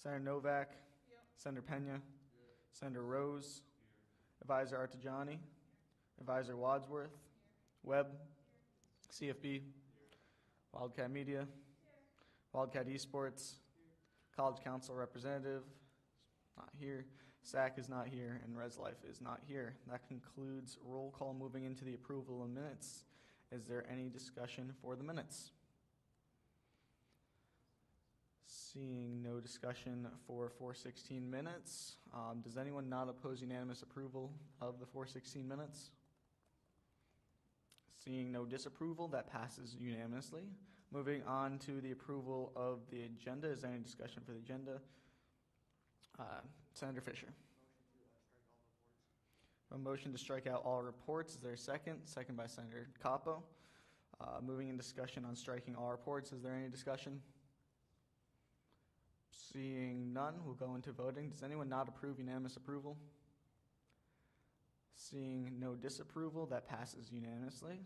Senator Novak. Senator Pena. Senator Rose. Advisor Artigiani. Advisor Wadsworth. Webb. CFB. Wildcat Media. Wildcat Esports. College Council Representative. Not here. SAC is not here, and Res Life is not here. That concludes roll call. Moving into the approval of minutes. Is there any discussion for the minutes? Seeing no discussion for 416 minutes, does anyone not oppose unanimous approval of the 416 minutes? Seeing no disapproval, that passes unanimously. Moving on to the approval of the agenda. Is there any discussion for the agenda? Senator Fisher. A motion to strike out all reports. Is there a second? Second by Senator Capo. Moving in discussion on striking all reports. Is there any discussion? Seeing none, we'll go into voting. Does anyone not approve unanimous approval? Seeing no disapproval, that passes unanimously.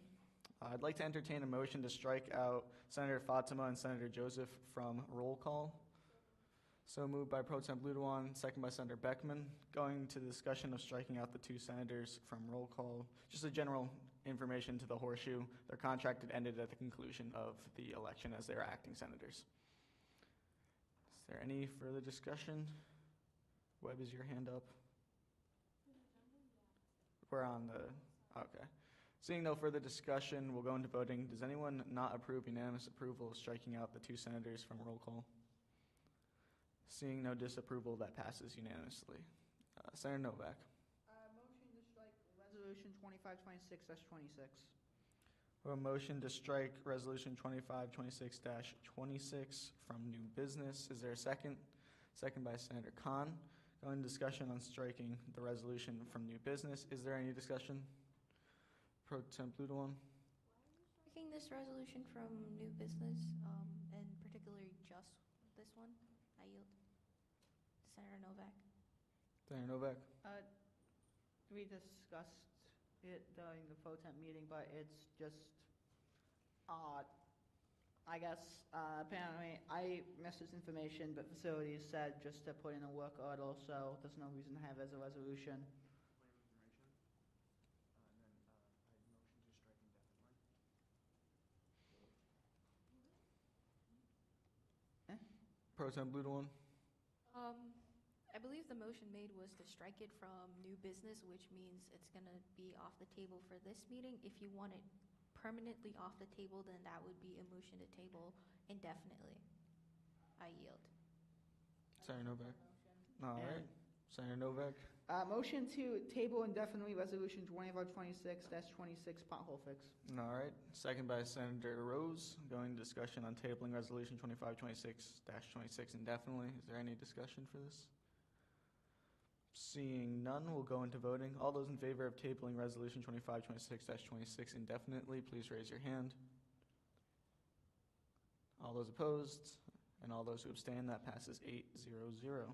I'd like to entertain a motion to strike out Senator Fatima and Senator Joseph from roll call. So moved by Pro Tem Ludewan, second by Senator Beckman. Going to the discussion of striking out the two senators from roll call. Just a general information to the horseshoe. Their contract had ended at the conclusion of the election as they are acting senators. Is there any further discussion? Webb, is your hand up? We're on the, okay. Seeing no further discussion, we'll go into voting. Does anyone not approve unanimous approval of striking out the two senators from roll call? Seeing no disapproval, that passes unanimously. Senator Novak. Motion to strike Resolution 2526-26. We have a motion to strike Resolution 2526-26 from new business. Is there a second? Second by Senator Khan. Going to discussion on striking the resolution from new business. Is there any discussion? Pro Tem Ludewan. Striking this resolution from new business, and particularly just this one, I yield to Senator Novak. Senator Novak. We discussed it during the FOTEMP meeting, but it's just, I guess, apparently I missed this information, but facilities said just to put in a work order, so there's no reason to have it as a resolution. And then I motion to strike indefinitely. Pro Tem Ludewan. I believe the motion made was to strike it from new business, which means it's going to be off the table for this meeting. If you want it permanently off the table, then that would be a motion to table indefinitely. I yield. Senator Novak. All right. Senator Novak. Motion to table indefinitely Resolution 2526-26 pothole fix. All right. Second by Senator Rose. Going to discussion on tabling Resolution 2526-26 indefinitely. Is there any discussion for this? Seeing none, we'll go into voting. All those in favor of tabling Resolution 2526-26 indefinitely, please raise your hand. All those opposed and all those who abstain, that passes 8-0-0.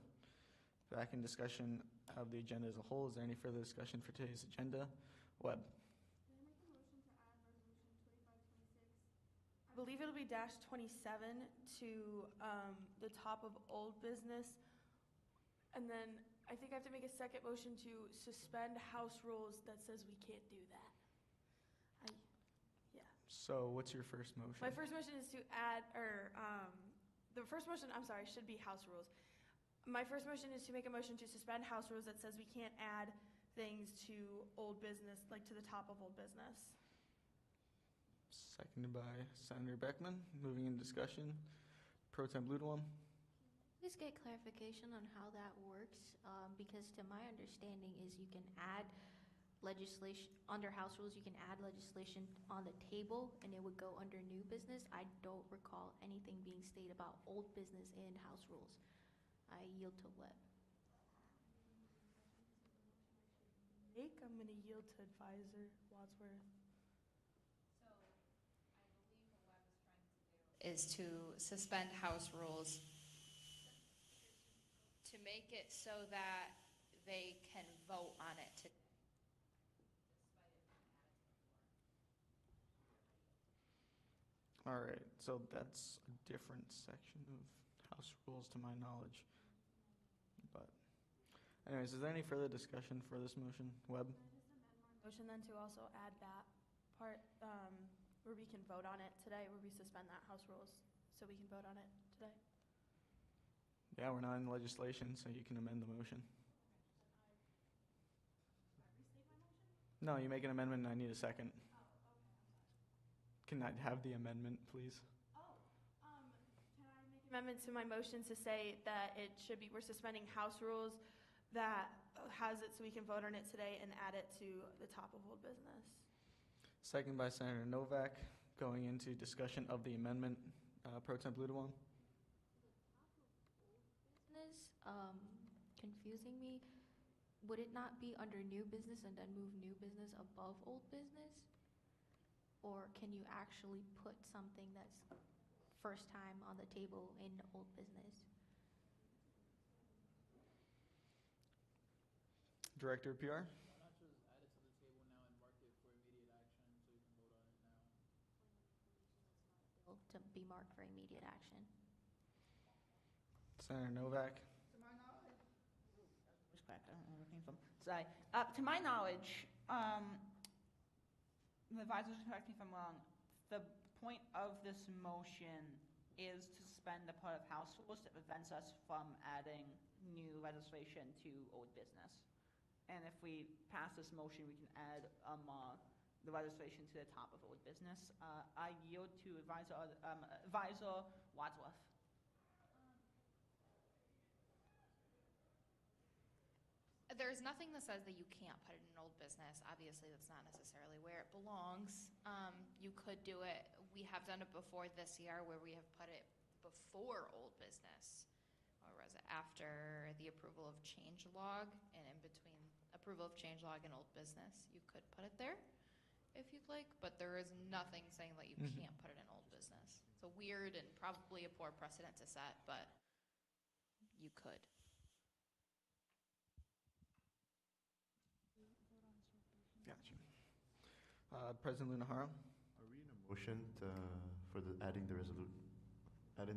Back in discussion of the agenda as a whole. Is there any further discussion for today's agenda? Webb. Can I make a motion to add Resolution 2526? I believe it'll be -27 to the top of old business. And then I think I have to make a second motion to suspend House rules that says we can't do that. Yeah. So what's your first motion? My first motion is to add, the first motion, I'm sorry, should be House rules. My first motion is to make a motion to suspend House rules that says we can't add things to old business, like to the top of old business. Seconded by Senator Beckman. Moving in discussion. Pro Tem Ludewan. Please get clarification on how that works, because to my understanding is you can add legislation, under House rules, you can add legislation on the table and it would go under new business. I don't recall anything being stated about old business in House rules. I yield to Webb. I'm going to yield to Advisor Wadsworth. So I believe what Webb is trying to do is to suspend House rules to make it so that they can vote on it to All right, so that's a different section of House rules to my knowledge. Anyways, is there any further discussion for this motion? Webb? Motion then to also add that part, where we can vote on it today, where we suspend that House rules, so we can vote on it today. Yeah, we're not in legislation, so you can amend the motion. No, you make an amendment and I need a second. Can I have the amendment, please? Can I make an amendment to my motion to say that it should be, we're suspending House rules that has it so we can vote on it today and add it to the top of old business? Second by Senator Novak. Going into discussion of the amendment. Pro Temp Ludewan? Business, confusing me. Would it not be under new business and then move new business above old business? Or can you actually put something that's first time on the table in old business? Director of PR? Why not just add it to the table now and mark it for immediate action so you can vote on it now? Bill to be marked for immediate action. Senator Novak? To my knowledge, respect, I don't know where it came from. Sorry. To my knowledge, the advisors correct me if I'm wrong, the point of this motion is to suspend the part of House rules that prevents us from adding new legislation to old business. And if we pass this motion, we can add the legislation to the top of old business. I yield to Advisor Wadsworth. There's nothing that says that you can't put it in old business. Obviously, that's not necessarily where it belongs. You could do it. We have done it before this year where we have put it before old business. Or was it after the approval of change log and in between approval of change log and old business? You could put it there if you'd like, but there is nothing saying that you can't put it in old business. It's a weird and probably a poor precedent to set, but you could. Gotcha. President Lunahara? Are we in a motion for adding the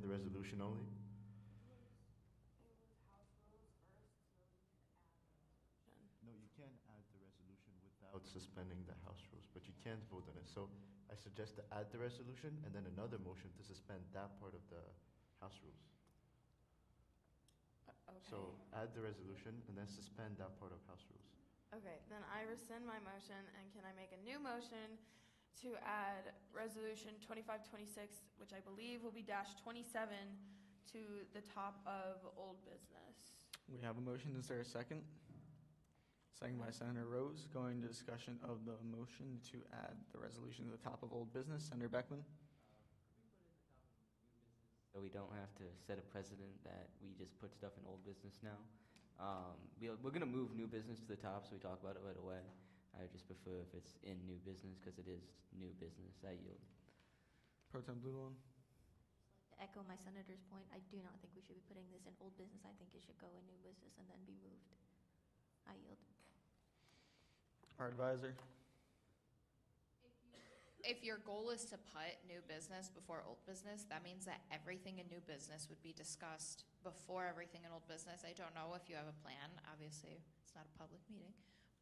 resolution only? No, you can't add the resolution without suspending the House rules, but you can't vote on it. So I suggest to add the resolution and then another motion to suspend that part of the House rules. Okay. So add the resolution and then suspend that part of House rules. Okay, then I rescind my motion, and can I make a new motion to add Resolution 2526, which I believe will be -27, to the top of old business? We have a motion. Is there a second? Second by Senator Rose. Going to discussion of the motion to add the resolution to the top of old business. Senator Beckman? So we don't have to set a precedent that we just put stuff in old business now. We're going to move new business to the top, so we talk about it right away. I would just prefer if it's in new business because it is new business. I yield. Pro Tem Ludewan? To echo my senator's point, I do not think we should be putting this in old business. I think it should go in new business and then be moved. I yield. Our advisor? If your goal is to put new business before old business, that means that everything in new business would be discussed before everything in old business. I don't know if you have a plan. Obviously, it's not a public meeting.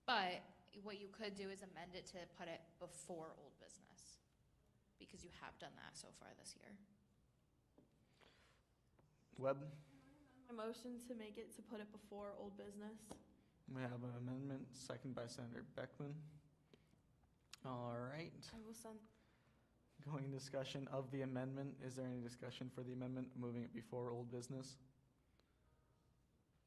But what you could do is amend it to put it before old business, because you have done that so far this year. Webb? My motion to make it to put it before old business. We have an amendment. Second by Senator Beckman. All right. I will send. Going discussion of the amendment. Is there any discussion for the amendment, moving it before old business?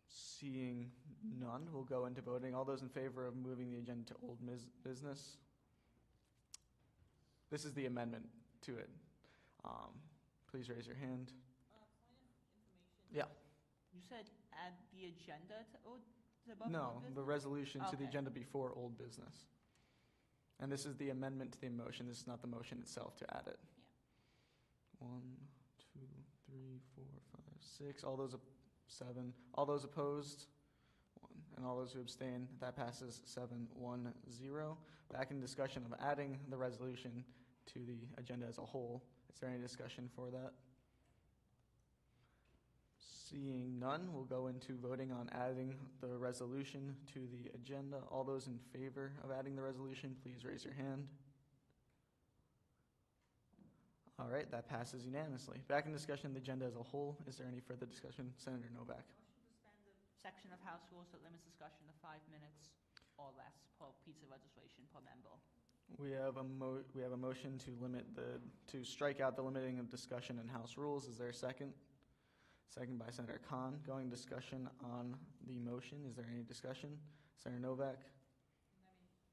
Seeing none, we'll go into voting. All those in favor of moving the agenda to old business? This is the amendment to it. Please raise your hand. Point of information. Yeah. You said add the agenda to above No, old the business? resolution to the Okay. agenda before old business. And this is the amendment to the motion. This is not the motion itself to add it. Yeah. 1, 2, 3, 4, 5, 6. All those 7. All those opposed? 1. And all those who abstain? That passes 7-1-0. Back in discussion of adding the resolution to the agenda as a whole. Is there any discussion for that? Seeing none, we'll go into voting on adding the resolution to the agenda. All those in favor of adding the resolution, please raise your hand. All right, that passes unanimously. Back in discussion, the agenda as a whole. Is there any further discussion? Senator Novak. Motion to suspend the section of House rules that limits discussion to 5 minutes or less per piece of legislation per member. We have a motion to strike out the limiting of discussion in House rules. Is there a second? Second by Senator Khan. Going discussion on the motion. Is there any discussion? Senator Novak.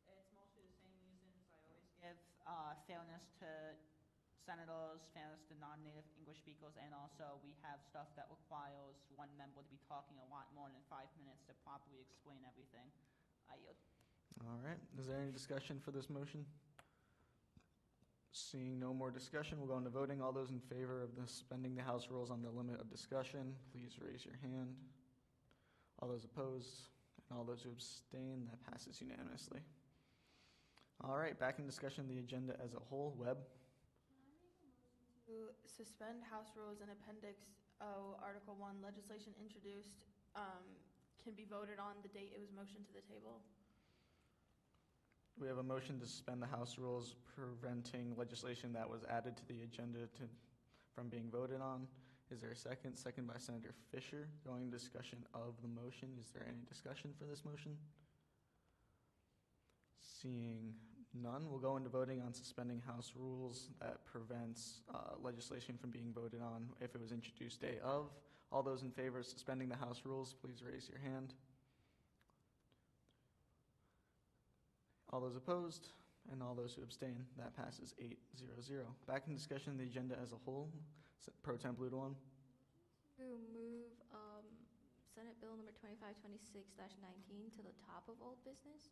It's mostly the same reasons I always give: fairness to senators, fairness to non-native English speakers, and also we have stuff that requires one member to be talking a lot more than 5 minutes to properly explain everything. I yield. All right. Is there any discussion for this motion? Seeing no more discussion, we'll go into voting. All those in favor of suspending the House rules on the limit of discussion, please raise your hand. All those opposed and all those who abstain, that passes unanimously. All right, back in discussion, the agenda as a whole. Webb. To suspend House rules in Appendix O, Article 1, legislation introduced can be voted on the date it was motioned to the table. We have a motion to suspend the House rules preventing legislation that was added to the agenda from being voted on. Is there a second? Second by Senator Fisher. Going discussion of the motion. Is there any discussion for this motion? Seeing none, we'll go into voting on suspending House rules that prevents legislation from being voted on if it was introduced day of. All those in favor of suspending the House rules, please raise your hand. All those opposed and all those who abstain, that passes 8-0. Back in discussion, the agenda as a whole. Pro Temp Ludewan. To move Senate Bill number 2526-19 to the top of old business.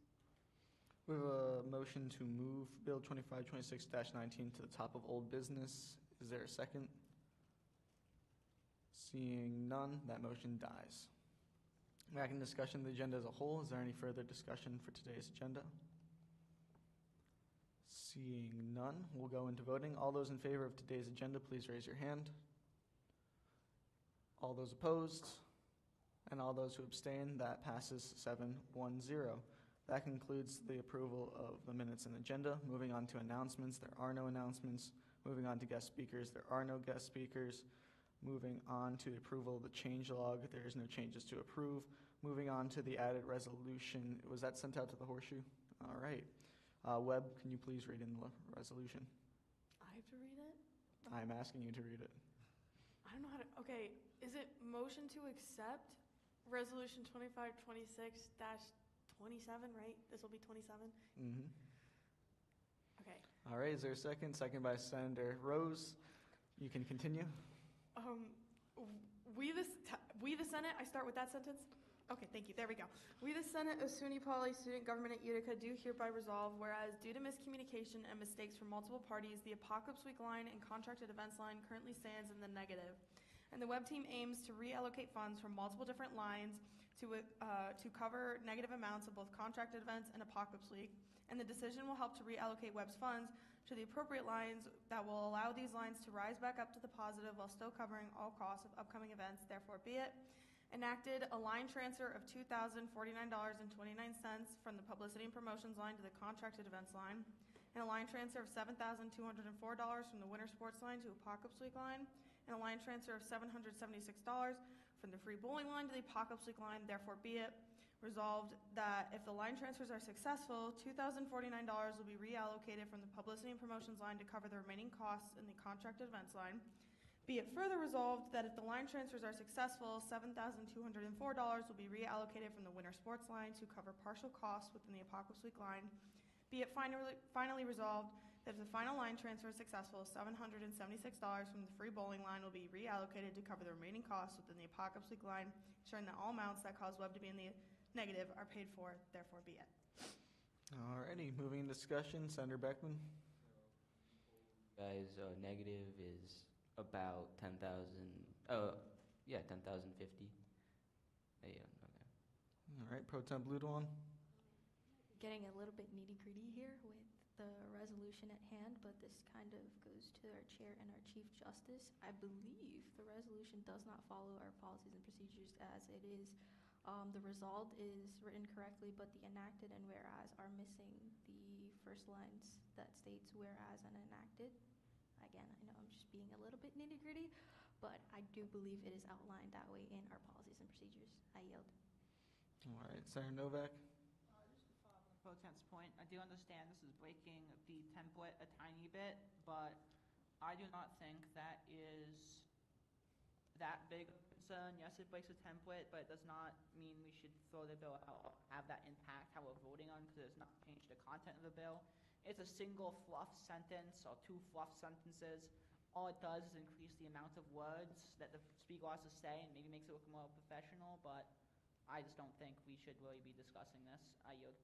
We have a motion to move Bill 2526-19 to the top of old business. Is there a second? Seeing none, that motion dies. Back in discussion, the agenda as a whole. Is there any further discussion for today's agenda? Seeing none, we'll go into voting. All those in favor of today's agenda, please raise your hand. All those opposed and all those who abstain, that passes 7-1-0. That concludes the approval of the minutes and agenda. Moving on to announcements, there are no announcements. Moving on to guest speakers, there are no guest speakers. Moving on to the approval of the change log, there is no changes to approve. Moving on to the added resolution, was that sent out to the horseshoe? All right. Webb, can you please read in the resolution? I have to read it? I'm asking you to read it. I don't know how to, okay, is it motion to accept resolution 2526-27, right? This will be 27? Mm-hmm. Okay. All right, is there a second? Second by Senator Rose. You can continue. We the Senate, I start with that sentence? Okay, thank you, there we go. We the Senate of SUNY Poly Student Government at Utica do hereby resolve, whereas due to miscommunication and mistakes from multiple parties, the Apocalypse Week line and contracted events line currently stands in the negative. And the web team aims to reallocate funds from multiple different lines to cover negative amounts of both contracted events and Apocalypse Week. And the decision will help to reallocate web's funds to the appropriate lines that will allow these lines to rise back up to the positive while still covering all costs of upcoming events. Therefore be it enacted a line transfer of $2,049.29 from the publicity and promotions line to the contracted events line, and a line transfer of $7,204 from the winter sports line to Apocalypse Week line, and a line transfer of $776 from the free bowling line to the Apocalypse Week line. Therefore be it resolved that if the line transfers are successful, $2,049 will be reallocated from the publicity and promotions line to cover the remaining costs in the contracted events line. Be it further resolved that if the line transfers are successful, $7,204 will be reallocated from the winter sports line to cover partial costs within the Apocalypse Week line. Be it finally resolved that if the final line transfer is successful, $776 from the free bowling line will be reallocated to cover the remaining costs within the Apocalypse Week line, ensuring that all amounts that cause web to be in the negative are paid for. Therefore be it. Alrighty, moving in discussion, Senator Beckman. Guys, negative is about 10,000. 10,050. Yeah, okay. All right, Pro Temp Ludewan. Getting a little bit nitty gritty here with the resolution at hand, but this kind of goes to our chair and our chief justice. I believe the resolution does not follow our policies and procedures as it is. The resolved is written correctly, but the enacted and whereas are missing the first lines that states whereas and enacted. Again, I know I'm just being a little bit nitty-gritty, but I do believe it is outlined that way in our policies and procedures. I yield. All right, Senator Novak? Just to follow up on Pro Temp's point, I do understand this is breaking the template a tiny bit, but I do not think that is that big of a concern. Yes, it breaks a template, but it does not mean we should throw the bill out, have that impact how we're voting on, because it does not change the content of the bill. It's a single fluff sentence or two fluff sentences. All it does is increase the amount of words that the speaker has to say and maybe makes it look more professional, but I just don't think we should really be discussing this. I yield.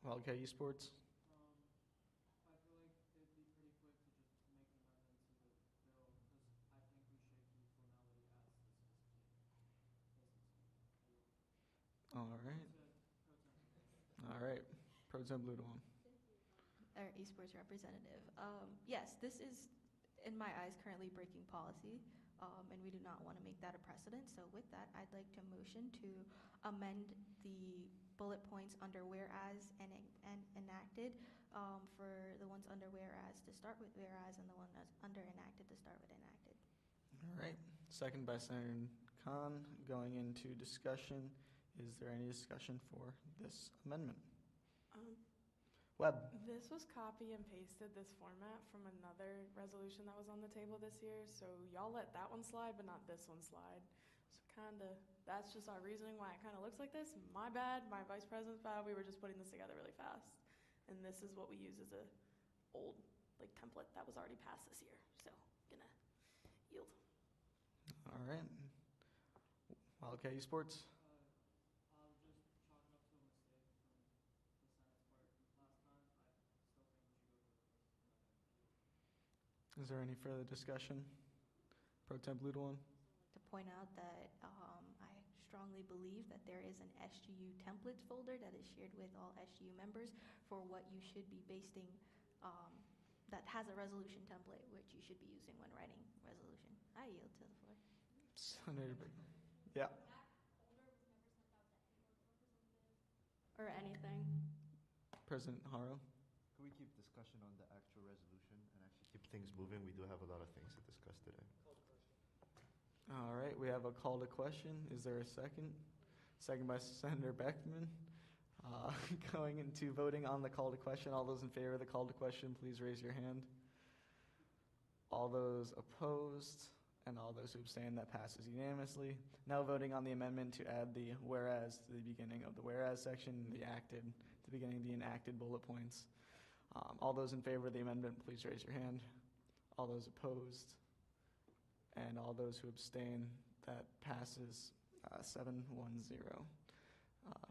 Wildcat Esports? I feel like it'd be pretty quick to just make an amendment to the bill, because I think we should keep formality as this is. All right. All right. Pro Tem Ludewan. Our esports representative. Yes, this is, in my eyes, currently breaking policy, and we do not want to make that a precedent. So with that, I'd like to motion to amend the bullet points under whereas and enacted, for the ones under whereas to start with whereas, and the one that's under enacted to start with enacted. All right. Second by Senator Khan. Going into discussion. Is there any discussion for this amendment? Webb? This was copy and pasted, this format, from another resolution that was on the table this year, so y'all let that one slide, but not this one slide. So that's just our reasoning why it kinda looks like this. My bad, my vice president's bad, we were just putting this together really fast. And this is what we use as a old, template that was already passed this year, so gonna yield. All right. Wildcat Esports? I'll just chalk it up to a mistake from the Senate's part last time. I still think we should go for the first amendment. Is there any further discussion? Pro Temp Ludewan? To point out that I strongly believe that there is an SGU templates folder that is shared with all SGU members for what you should be basing, that has a resolution template, which you should be using when writing resolution. I yield to the floor. Senator Brickman? Yeah. Or anything. President Haro? Could we keep discussion on the actual resolution and actually keep things moving? We do have a lot of things to discuss today. All right, we have a call to question. Is there a second? Second by Senator Beckman. Going into voting on the call to question, all those in favor of the call to question, please raise your hand. All those opposed and all those who abstain, that passes unanimously. Now voting on the amendment to add the whereas to the beginning of the whereas section, the acted, to the beginning of the enacted bullet points. All those in favor of the amendment, please raise your hand. All those opposed and all those who abstain, that passes 7-1-0.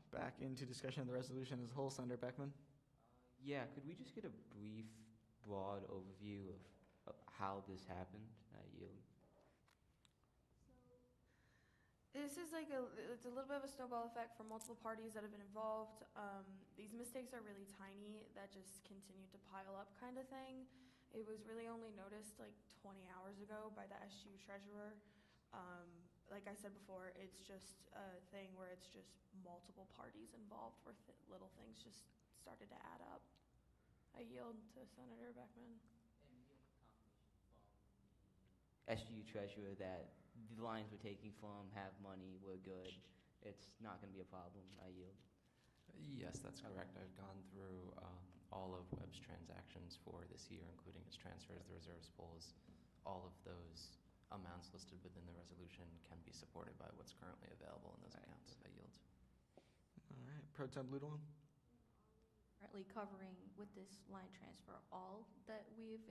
Back into discussion of the resolution as a whole. Senator Beckman? Yeah, could we just get a brief, broad overview of how this happened? I yield. This is it's a little bit of a snowball effect from multiple parties that have been involved. These mistakes are really tiny that just continue to pile up kind of thing. It was really only noticed 20 hours ago by the SGU treasurer. Like I said before, it's just a thing where it's just multiple parties involved where little things just started to add up. I yield to Senator Beckman. And we have confirmation from SGU treasurer that the lines we're taking from have money, we're good. It's not going to be a problem. I yield. Yes, that's correct. I've gone through all of Webb's transactions for this year, including his transfers, the reserves pools. All of those amounts listed within the resolution can be supported by what's currently available in those accounts. I yield. All right. Pro Temp Ludewan? Currently covering with this line transfer all that we've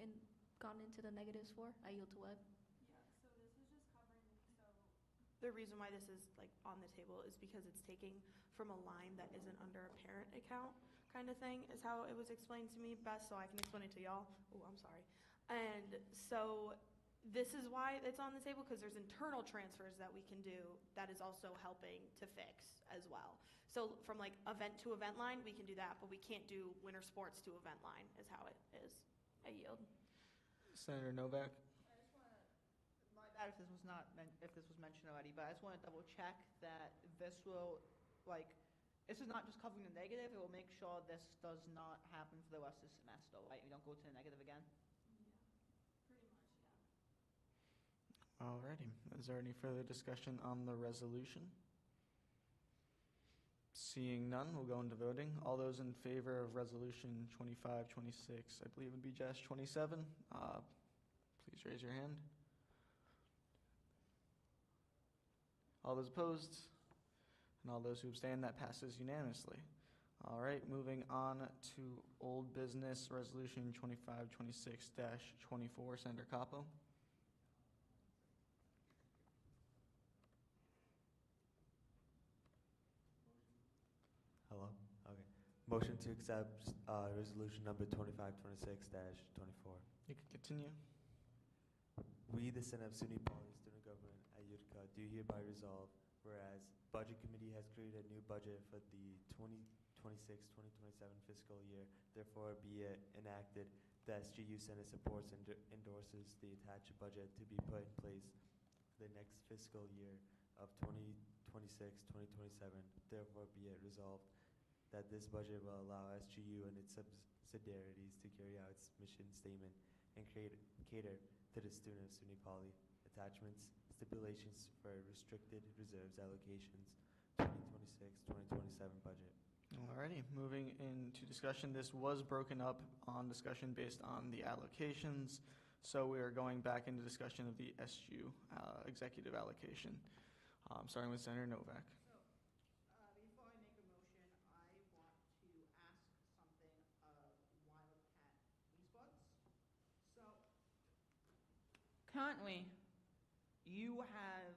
gone into the negatives for. I yield to Webb. Yeah, so this is just covering, the reason why this is on the table is because it's taking from a line that isn't under a parent account kind of thing, is how it was explained to me best, so I can explain it to y'all. Oh, I'm sorry. And so this is why it's on the table, because there's internal transfers that we can do that is also helping to fix as well. So from like event to event line, we can do that, but we can't do winter sports to event line is how it is. I yield. Senator Novak? I just want to, my bad if this was not, if this was mentioned already, but I just want to double check that this will, like, this is not just covering the negative, it will make sure this does not happen for the rest of the semester, right? We don't go to the negative again? Pretty much, yeah. Alrighty. Is there any further discussion on the resolution? Seeing none, we'll go into voting. All those in favor of Resolution 2526, I believe it would be Dash 27, please raise your hand. All those opposed? And all those who abstain, that passes unanimously. All right, moving on to old business, Resolution 2526-24, Senator Capo. Hello? Okay. Motion to accept resolution number 2526-24. You can continue. We, the Senate of SUNY Poly Student Government at Utica, do hereby resolve, whereas Budget Committee has created a new budget for the 2026-2027 fiscal year, therefore be it enacted, the SGU Senate supports and endorses the attached budget to be put in place for the next fiscal year of 2026-2027. Therefore be it resolved that this budget will allow SGU and its subsidiaries to carry out its mission statement and cater to the student of SUNY Poly. Attachments, stipulations for restricted reserves allocations, 2026-2027 budget. Alrighty, moving into discussion. This was broken up on discussion based on the allocations, so we are going back into discussion of the SGU executive allocation. Starting with Senator Novak. Before I make a motion, I want to ask something of Wildcat Esports. So, currently, you have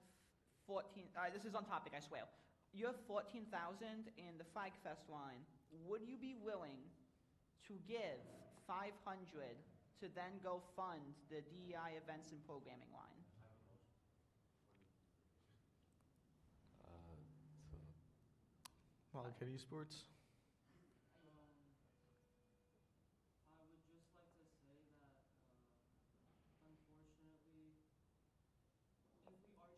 14, this is on topic, I swear. You have 14,000 in the Flag Fest line. Would you be willing to give 500 to then go fund the DEI events and programming line? Wildcat Esports. I would just like to say that, unfortunately, if we are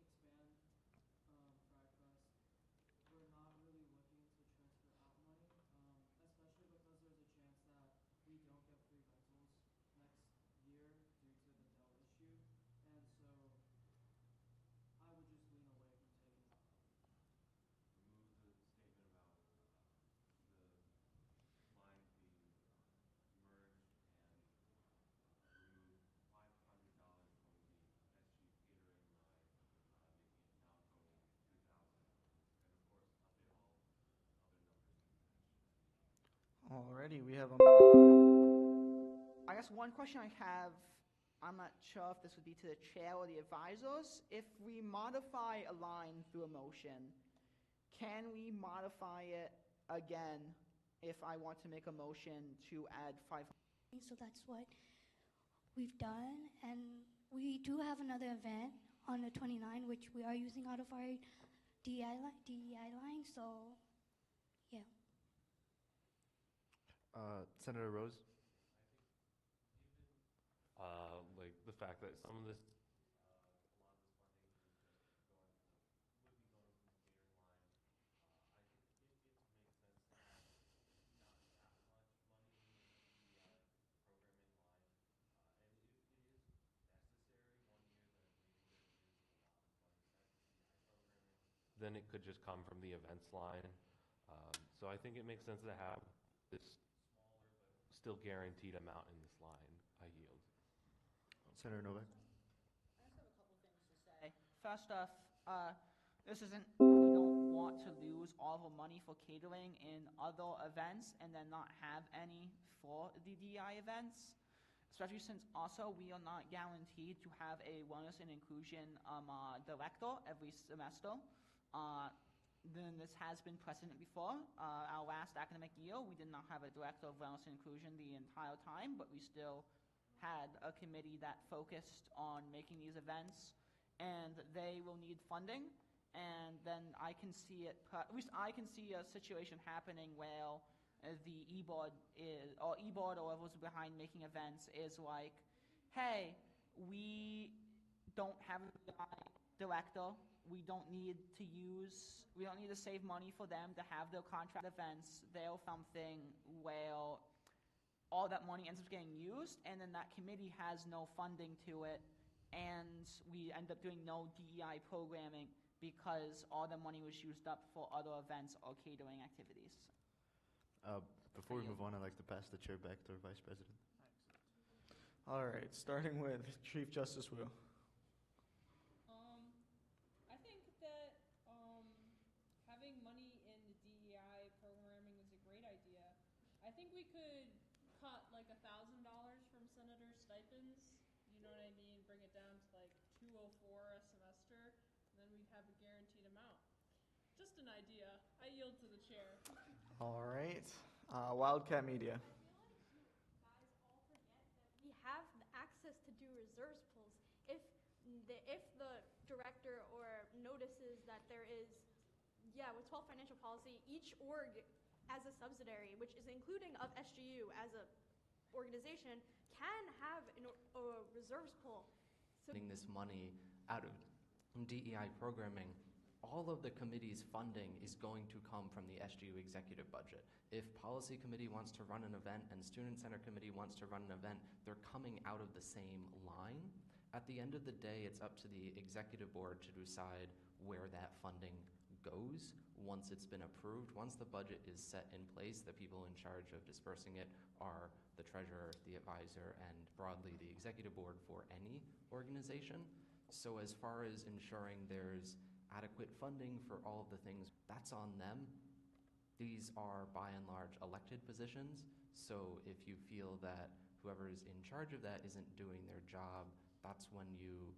trying to expand FragFest, we're not really looking to transfer out money, especially because there's a chance that we don't get free rentals next year due to the Dell issue, and so I would just lean away from taking that up. Remove the statement about the line being merged and remove $500 from the SG catering line, making it now total $2,000. And of course, update all other numbers to match. Alrighty, we have a. I guess one question I have, I'm not sure if this would be to the chair or the advisors. If we modify a line through a motion, can we modify it again if I want to make a motion to add 500? So that's what we've done, and we do have another event on the 29th, which we are using out of our DEI line, so yeah. Senator Rose? Like the fact that some of this then it could just come from the events line. So I think it makes sense to have this smaller but still guaranteed amount in this line. I yield. Senator Novak? I just have a couple things to say. First off, this isn't, we don't want to lose all the money for catering in other events and then not have any for the DEI events. Especially since also we are not guaranteed to have a wellness and inclusion director every semester. Then this has been precedent before. Our last academic year, we did not have a director of wellness and inclusion the entire time, but we still had a committee that focused on making these events, and they will need funding. and then I can see it, at least I can see a situation happening where the e-board is, or e-board or whoever's behind making events is like, hey, we don't have a director, we don't need to save money for them to have their contract events. They'll something where all that money ends up getting used, and then that committee has no funding to it, and we end up doing no DEI programming because all the money was used up for other events or catering activities. Before we move on, I'd like to pass the chair back to our Vice President. All right, starting with Chief Justice Wu. I think that having money in the DEI programming is a great idea. I think we could cut like $1,000 from senator stipends. You know what I mean? Bring it down to like $204 a semester, and then we'd have a guaranteed amount. Just an idea. I yield to the chair. All right, Wildcat Media. We have the access to do reserves pools. If the director or notices that there is, with 12 financial policy, each org as a subsidiary, which is including of SGU as a organization, can have a reserves pool. So Getting this money out of DEI programming, all of the committee's funding is going to come from the SGU executive budget. If policy committee wants to run an event and student center committee wants to run an event, they're coming out of the same line. At the end of the day, it's up to the executive board to decide where that funding goes once it's been approved. Once the budget is set in place, the people in charge of dispersing it are the treasurer, the advisor, and broadly the executive board for any organization. So as far as ensuring there's adequate funding for all of the things, that's on them. These are by and large elected positions, so if you feel that whoever is in charge of that isn't doing their job, that's when you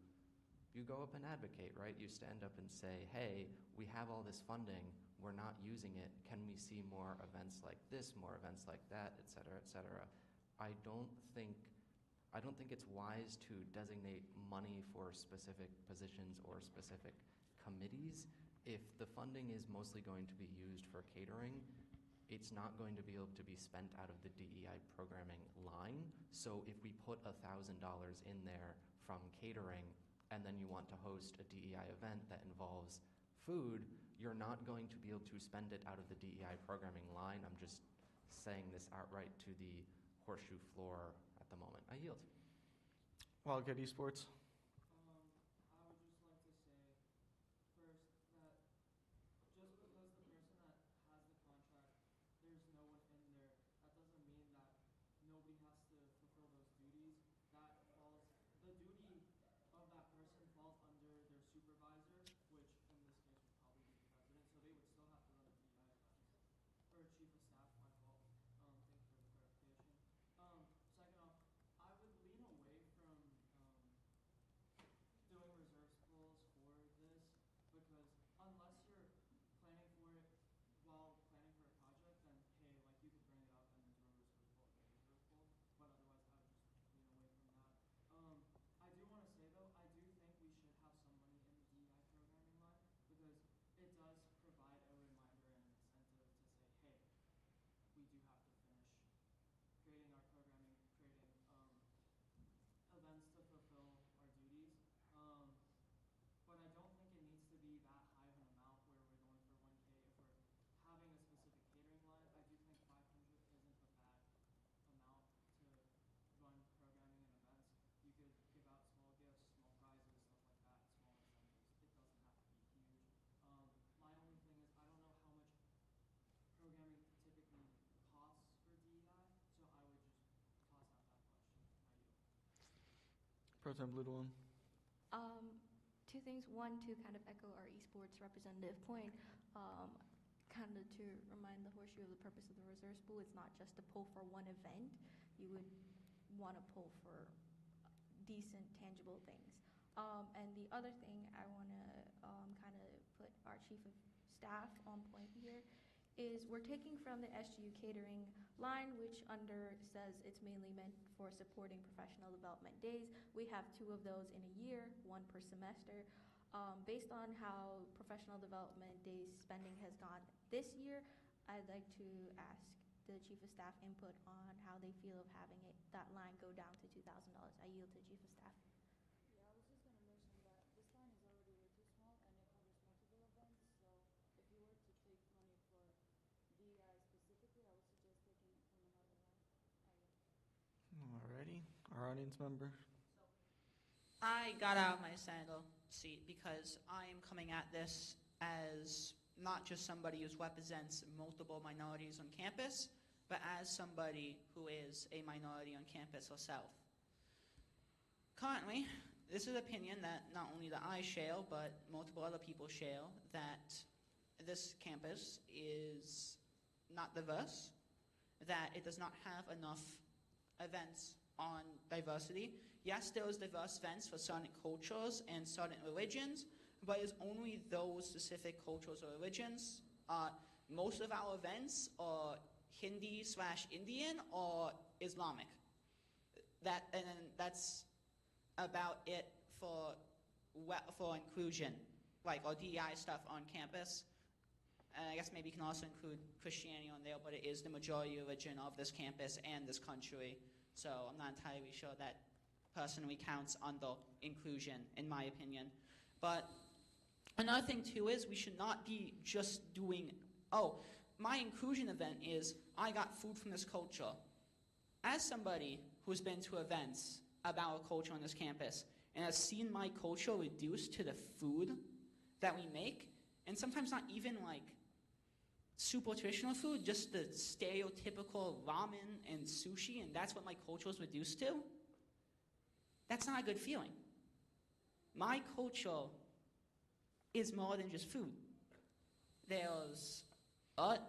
go up and advocate, right? You stand up and say, hey, we have all this funding, we're not using it, can we see more events like this, more events like that, et cetera, et cetera. I don't think it's wise to designate money for specific positions or specific committees. If the funding is mostly going to be used for catering, it's not going to be able to be spent out of the DEI programming line. So if we put $1,000 in there from catering, and then you want to host a DEI event that involves food, you're not going to be able to spend it out of the DEI programming line. I'm just saying this outright to the horseshoe floor at the moment. I yield. Wildcat Esports. I would just like to say first that just because the person that has the contract, there's no one in there, that doesn't mean that nobody has to fulfill those duties. The duty of that person falls under their supervisor, which in this case would probably be the president, so they would still have to run the DEI events. Or chief of staff, my fault. Thank you for the clarification. Second off, I would lean away from doing reserves pools for this, because unless you're planning for it while planning for a project, then hey, like you could bring it up and do a reserves pool, but otherwise I would just lean away from that. I do want to say though, I do think we should have some money in the DEI programming line, because it does provide a reminder and an incentive to say, hey, we do have to finish creating our programming, creating events to fulfill our duties. But I don't think it needs to be that high of an amount where we're going for 1K. If we're having a specific catering line, I do think 500 isn't a bad amount to run programming and events. You could give out small gifts, small prizes, stuff like that, small incentives. It doesn't have to be huge. My only thing is I don't know how much programming typically costs for DEI, so I would just toss out that much. I yield. Pro Tem Ludewan. Two things. One, to kind of echo our esports representative point, kind of to remind the horseshoe of the purpose of the reserves pool. It's not just to pull for one event. You would want to pull for decent, tangible things. And the other thing I want to kind of put our chief of staff on point here is we're taking from the SGU catering line, which under says it's mainly meant for supporting professional development days. We have 2 of those in a year, 1 per semester. Based on how professional development days spending has gone this year, I'd like to ask the chief of staff input on how they feel of having that line go down to $2,000. I yield to chief of staff. Yeah, I was just going to mention that this line is already way too small and it covers multiple events. So if you were to take money for DEI specifically, I would suggest taking it from another line. Alrighty, our audience member. I got out of my sandal seat because I am coming at this as not just somebody who represents multiple minorities on campus, but as somebody who is a minority on campus herself. Currently, this is an opinion that not only that I share, but multiple other people share, that this campus is not diverse, that it does not have enough events on diversity. Yes, there is diverse events for certain cultures and certain religions, but it's only those specific cultures or religions. Most of our events are Hindi/Indian or Islamic. And that's about it for inclusion, like or DEI stuff on campus. And I guess maybe you can also include Christianity on there, but it is the majority religion of this campus and this country. So I'm not entirely sure that personally counts under inclusion, in my opinion. But another thing too is we should not be just doing, oh, my inclusion event is I got food from this culture. As somebody who's been to events about a culture on this campus and has seen my culture reduced to the food that we make, and sometimes not even like super traditional food, just the stereotypical ramen and sushi, and that's what my culture is reduced to, that's not a good feeling. My culture is more than just food. There's art,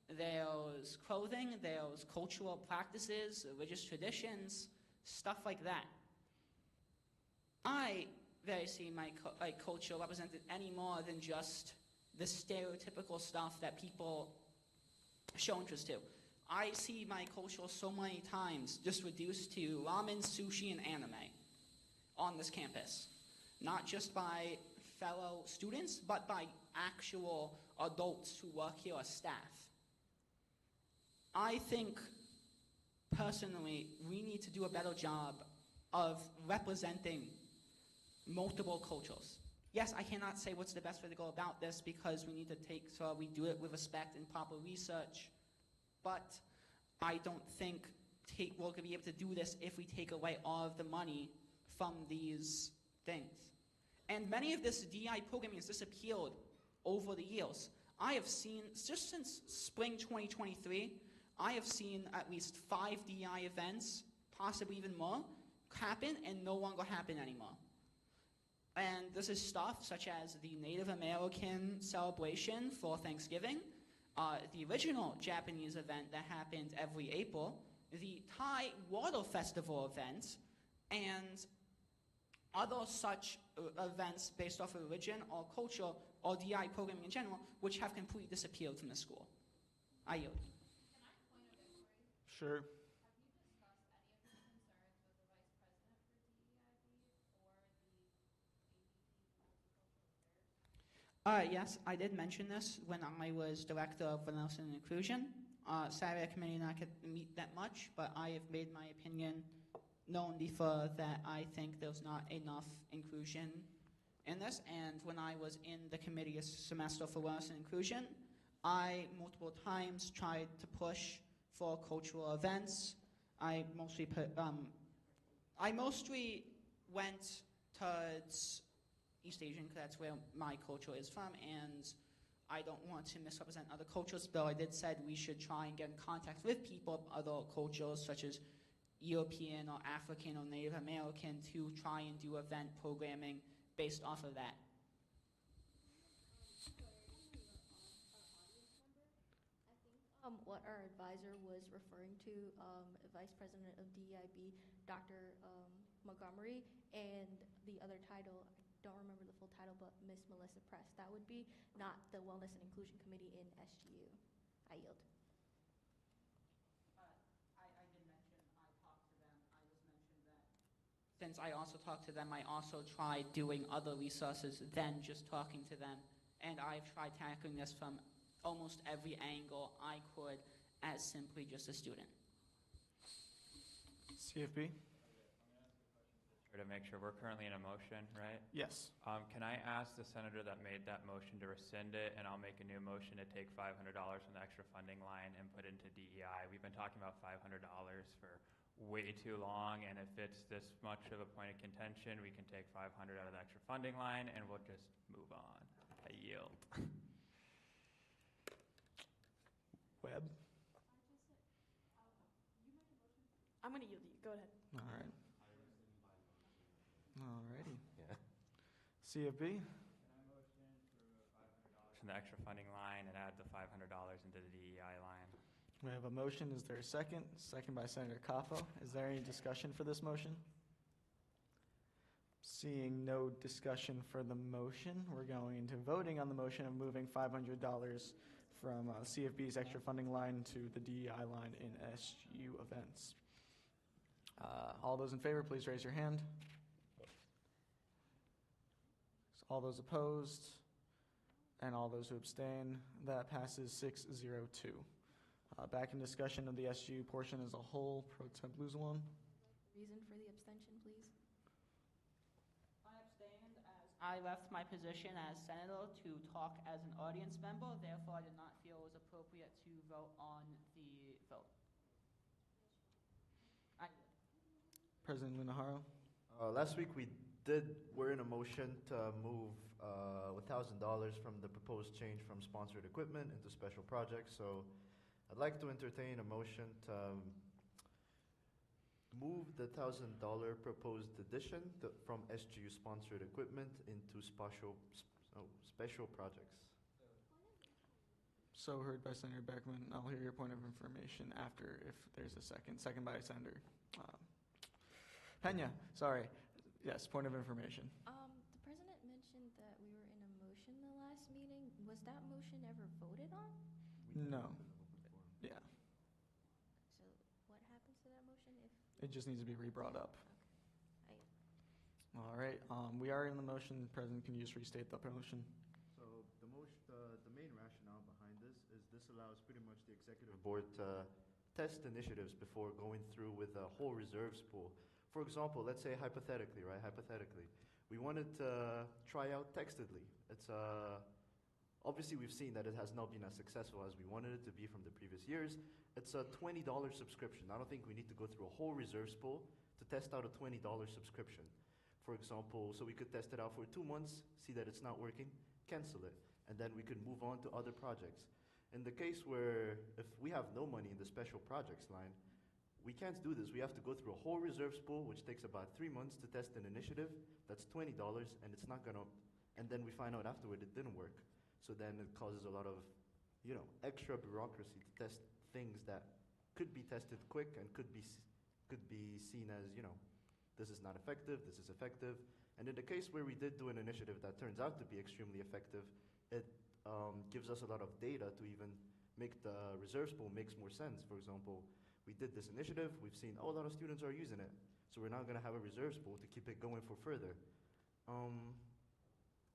there's clothing, there's cultural practices, religious traditions, stuff like that. I very see my culture represented any more than just the stereotypical stuff that people show interest to. I see my culture so many times just reduced to ramen, sushi, and anime on this campus. Not just by fellow students, but by actual adults who work here as staff. I think, personally, we need to do a better job of representing multiple cultures. Yes, I cannot say what's the best way to go about this because we need to we do it with respect and proper research, but I don't think we're going to be able to do this if we take away all of the money from these things. And many of this DI programming has disappeared over the years. I have seen, just since spring 2023, I have seen at least 5 DI events, possibly even more, happen and no longer happen anymore. And this is stuff such as the Native American celebration for Thanksgiving, the original Japanese event that happened every April, the Thai Water Festival event, and other such events based off of religion or culture or DI programming in general, which have completely disappeared from the school. I yield. Can I point of inquiry? Sure. Have you discussed any of these concerns with the vice president for DEIB or the AVP for multicultural affairs? Yes, I did mention this when I was director of Wellness and Inclusion. Sadly, the committee not get to meet that much, but I have made my opinion known before that I think there's not enough inclusion in this. And when I was in the committee a semester for Wellness and Inclusion, I multiple times tried to push for cultural events. I mostly went towards East Asian because that's where my culture is from, and I don't want to misrepresent other cultures, though I did said we should try and get in contact with people of other cultures such as European or African or Native American to try and do event programming based off of that. What our advisor was referring to, Vice President of DEIB, Dr. Montgomery, and the other title, I don't remember the full title, but Miss Melissa Press. That would be not the Wellness and Inclusion Committee in SGU. I yield. I did mention, I talked to them, I just mentioned that since I also talked to them, I also tried doing other resources than just talking to them. And I've tried tackling this from almost every angle I could as simply just a student. CFB? To make sure, we're currently in a motion, right? Yes. Can I ask the senator that made that motion to rescind it, and I'll make a new motion to take $500 from the extra funding line and put into DEI? We've been talking about $500 for way too long, and if it's this much of a point of contention, we can take $500 out of the extra funding line, and we'll just move on. I yield. Webb? I'm going to yield to you. Go ahead. All right. Alrighty. Yeah. CFB? From the extra funding line and add the $500 into the DEI line. We have a motion. Is there a second? Second by Senator Capo. Is there any discussion for this motion? Seeing no discussion for the motion, we're going into voting on the motion of moving $500 from CFB's extra funding line to the DEI line in SGU events. All those in favor, please raise your hand. All those opposed, and all those who abstain, that passes 6-0-2. Back in discussion of the SGU portion as a whole, Pro Temp Luzalon. Reason for the abstention, please. I abstained as I left my position as senator to talk as an audience member, therefore I did not feel it was appropriate to vote on the vote. President Lunaharo. Last week we're in a motion to move $1,000 from the proposed change from sponsored equipment into special projects. So I'd like to entertain a motion to move the $1,000 proposed addition from SGU sponsored equipment into special projects. So heard by Senator Beckman. I'll hear your point of information after if there's a second. Second by Senator Pena. Sorry. Yes, point of information. The president mentioned that we were in a motion the last meeting. Was that motion ever voted on? No. Yeah. So what happens to that motion if? It just needs to be re-brought up. Okay. All right. We are in the motion. President, can you just restate the motion? So the main rationale behind this allows pretty much the executive board to test initiatives before going through with a whole reserves pool. For example, let's say hypothetically, we wanted to try out Textedly. It's obviously we've seen that it has not been as successful as we wanted it to be from the previous years. It's a $20 subscription. I don't think we need to go through a whole reserves pool to test out a $20 subscription. For example, so we could test it out for 2 months, see that it's not working, cancel it, and then we could move on to other projects. In the case where if we have no money in the special projects line, we can't do this. We have to go through a whole reserves pool, which takes about 3 months to test an initiative. That's $20, and it's not gonna. And then we find out afterward it didn't work. So then it causes a lot of, extra bureaucracy to test things that could be tested quick and could be seen as, this is not effective. This is effective. And in the case where we did do an initiative that turns out to be extremely effective, it gives us a lot of data to even make the reserves pool makes more sense. For example, we did this initiative, we've seen, a lot of students are using it. So we're now gonna have a reserves pool to keep it going for further.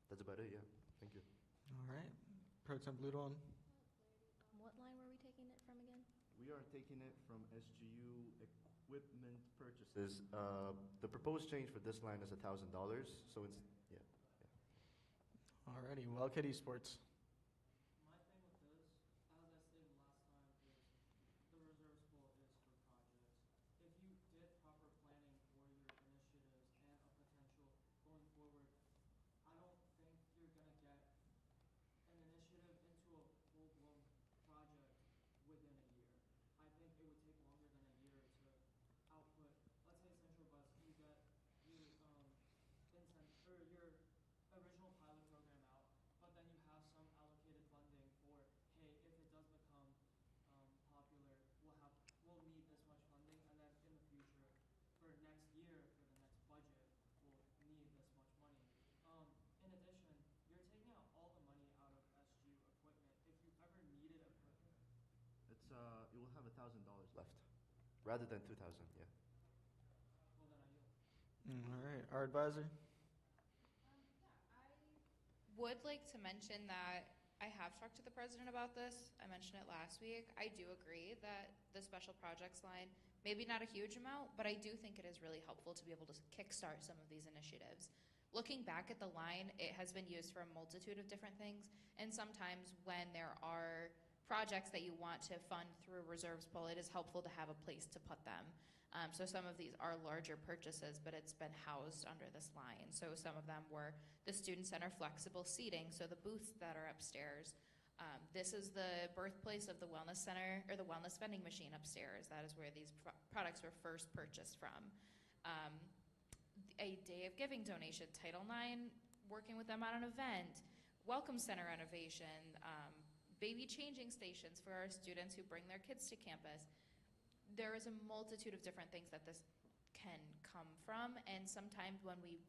That's about it, yeah. Thank you. All right. Pro Temp Ludon. What line were we taking it from again? We are taking it from SGU equipment purchases. The proposed change for this line is $1,000, so it's, yeah. Alrighty. Wildcat Esports. My thing with this, as I stated last time, is the reserves pool is for projects. If you did proper planning for your initiatives and a potential going forward, I don't think you're going to get an initiative into a full-blown project within a year. I think it would take longer than a year to output. Let's say Central Bus, you get your your original pilot program out, but then you have some allocated funding for, hey, if it does become popular, we'll need this much funding, and then in the future, for next year, for the next budget, we'll need this much money. In addition, you're taking out all the money out of SGU equipment. If you ever needed equipment, It will have $1,000 left, rather than 2,000. Yeah. well then I yield. All right, our advisor? Would like to mention that I have talked to the president about this. I mentioned it last week. I do agree that the special projects line, maybe not a huge amount, but I do think it is really helpful to be able to kickstart some of these initiatives. Looking back at the line, it has been used for a multitude of different things, and sometimes when there are projects that you want to fund through reserves pool, it is helpful to have a place to put them. So some of these are larger purchases, but it's been housed under this line. So some of them were the student center flexible seating, so the booths that are upstairs. This is the birthplace of the wellness center, or the wellness vending machine upstairs. That is where these products were first purchased from. A day of giving donation, Title IX, working with them on an event, welcome center renovation, baby changing stations for our students who bring their kids to campus. There is a multitude of different things that this can come from, and sometimes when we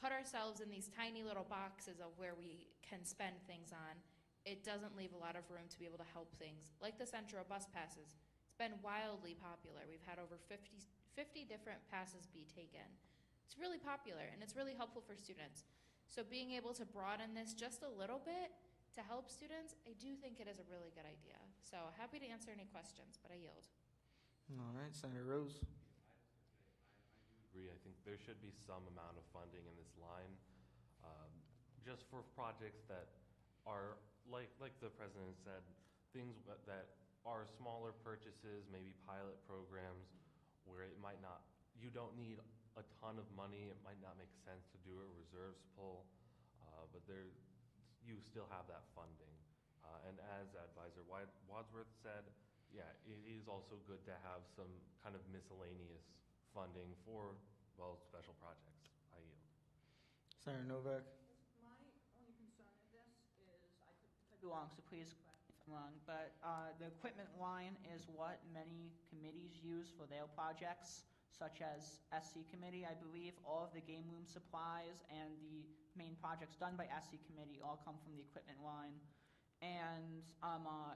put ourselves in these tiny little boxes of where we can spend things on, it doesn't leave a lot of room to be able to help things. Like the Central bus passes, it's been wildly popular. We've had over 50 different passes be taken. It's really popular, and it's really helpful for students. So being able to broaden this just a little bit to help students, I do think it is a really good idea. So happy to answer any questions, but I yield. All right, Senator Rose. I do agree. I think there should be some amount of funding in this line, just for projects that are, like the president said, things that are smaller purchases, maybe pilot programs, where it might not, you don't need a ton of money. It might not make sense to do a reserves pull, but you still have that funding. And as Advisor Wadsworth said, yeah, it is also good to have some kind of miscellaneous funding for, well, special projects. I yield. Senator Novak. My only concern with this is, I could be wrong, so please correct me if I'm wrong, but the equipment line is what many committees use for their projects, such as SC Committee. I believe all of the game room supplies and the main projects done by SC Committee all come from the equipment line. And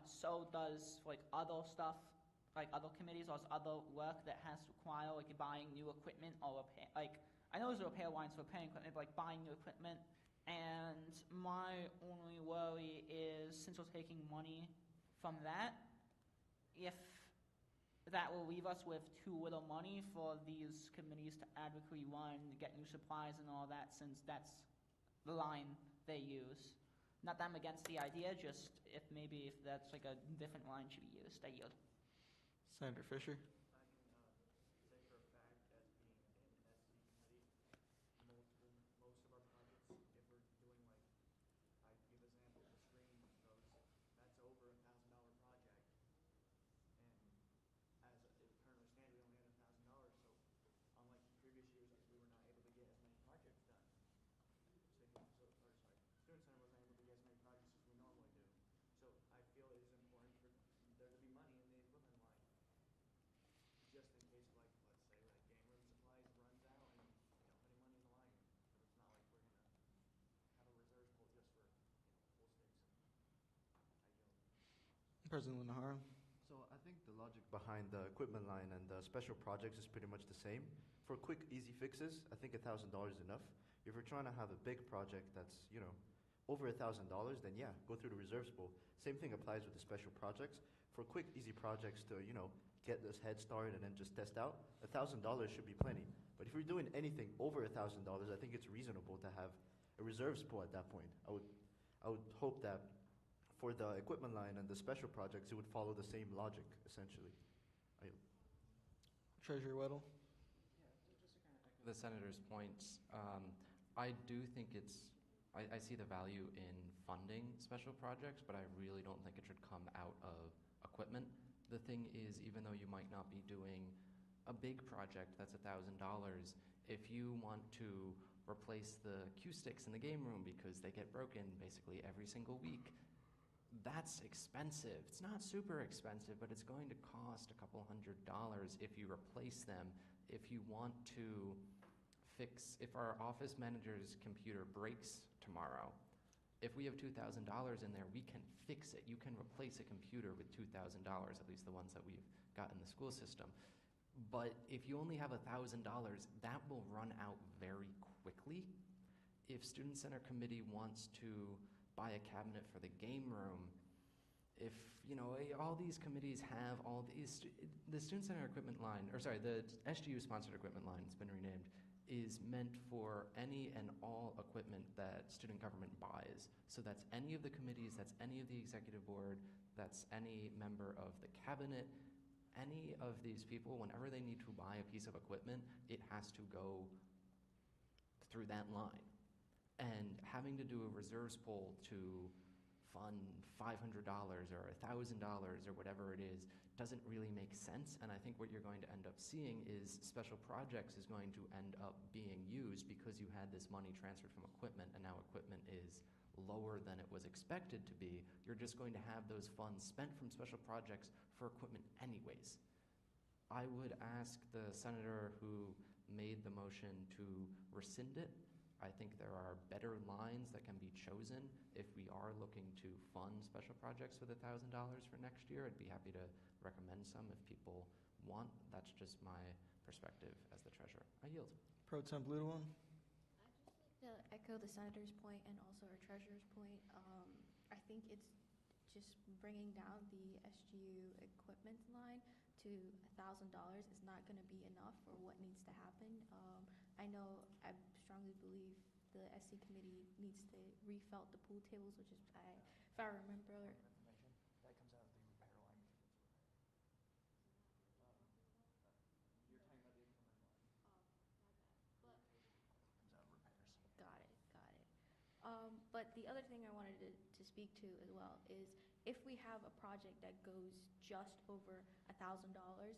so does like other stuff, like other committees, or other work that has to require like buying new equipment or repair. Like I know there's repair lines for repairing equipment, but like buying new equipment. And my only worry is, since we're taking money from that, if that will leave us with too little money for these committees to adequately run, get new supplies and all that, since that's the line they use. Not that I'm against the idea, just if that's like a different line should be used. I yield. Senator Fisher. I can say for a fact, as being in SC committee, most of our projects, if we're doing like, I give example, the screen goes, that's over $1,000 project. And as it currently stands, we only had $1,000, so unlike previous years, we were not able to get as many projects done. Student Center wasn't able to get as many projects as we normally do. So I feel it is important for there to be money in the equipment line, just in case, like, let's say, like game room supplies runs out and we don't have any money in the line. It's not like we're gonna have a reserve pool just for, pool sticks. President Lunahara. So I think the logic behind the equipment line and the special projects is pretty much the same. For quick, easy fixes, I think $1,000 is enough. If we're trying to have a big project that's, over $1,000, then yeah, go through the reserves pool. Same thing applies with the special projects. For quick, easy projects to, get this head start and then just test out, $1,000 should be plenty. But if you're doing anything over $1,000, I think it's reasonable to have a reserves pool at that point. I would hope that for the equipment line and the special projects, it would follow the same logic, essentially. Treasurer Weddle. The senator's points, I do think I see the value in funding special projects, but I really don't think it should come out of equipment. The thing is, even though you might not be doing a big project that's $1,000, if you want to replace the cue sticks in the game room because they get broken basically every single week, that's expensive. It's not super expensive, but it's going to cost a couple $100 if you replace them. If you want to if our office manager's computer breaks tomorrow, if we have $2,000 in there, we can fix it. You can replace a computer with $2,000, at least the ones that we've got in the school system. But if you only have $1,000, that will run out very quickly. If Student Center Committee wants to buy a cabinet for the game room, if, all these committees have all these, the Student Center equipment line, the SGU sponsored equipment line, it's been renamed, is meant for any and all equipment that student government buys. So that's any of the committees, that's any of the executive board, that's any member of the cabinet, any of these people, whenever they need to buy a piece of equipment, it has to go through that line. And having to do a reserves pool to fund $500 or $1,000 or whatever it is doesn't really make sense. And I think what you're going to end up seeing is special projects is going to end up being used because you had this money transferred from equipment and now equipment is lower than it was expected to be. You're just going to have those funds spent from special projects for equipment anyways. I would ask the senator who made the motion to rescind it. I think there are better lines that can be chosen if we are looking to fund special projects with $1,000 for next year. I'd be happy to recommend some if people want. That's just my perspective as the treasurer. I yield. Pro Temp Ludewan. To echo the senator's point and also our treasurer's point, I think it's just bringing down the SGU equipment line to $1,000 is not going to be enough for what needs to happen. I know, I strongly believe the SC committee needs to refelt the pool tables, which is, if I remember. That comes out of the repair line. You're talking about the equipment line. Comes out of repairs. Got it. But the other thing I wanted to speak to as well is if we have a project that goes just over $1,000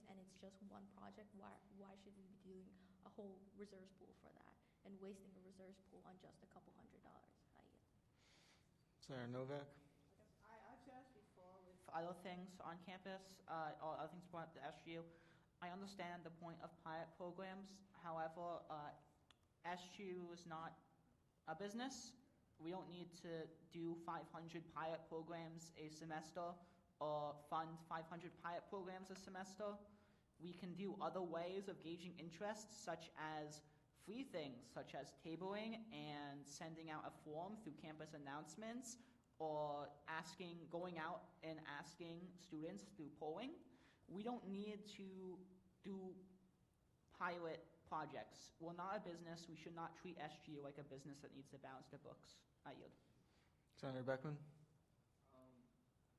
and it's just one project, why should we be doing a whole reserves pool for that and wasting a reserves pool on just a couple $100? Senator Novak. I've said this before with other things on campus, or other things brought up to SGU. I understand the point of pilot programs. However, SGU is not a business. We don't need to do 500 pilot programs a semester or fund 500 pilot programs a semester. We can do other ways of gauging interest, such as free things, such as tabling and sending out a form through campus announcements, or going out and asking students through polling. We don't need to do pilot projects. We're not a business. We should not treat SGU like a business that needs to balance their books. I yield. Senator Beckman.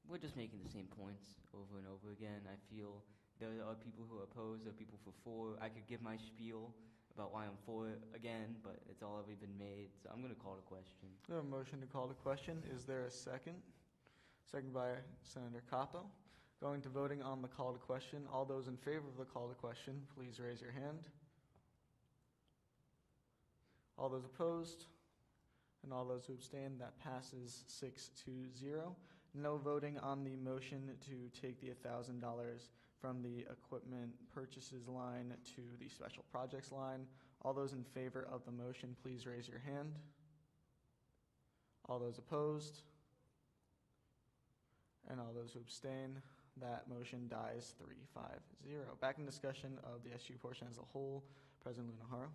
We're just making the same points over and over again. I feel there are people who are opposed, there are people for. I could give my spiel about why I'm for it again, but it's all already been made, so I'm going to call the question. We have a motion to call the question. Is there a second? Second by Senator Capo. Going to voting on the call to question. All those in favor of the call to question, please raise your hand. All those opposed? And all those who abstain, that passes 6-0. No voting on the motion to take the $1,000 from the equipment purchases line to the special projects line. All those in favor of the motion, please raise your hand. All those opposed? And all those who abstain, that motion dies 3-5-0. Back in discussion of the SU portion as a whole, President Lunaharo.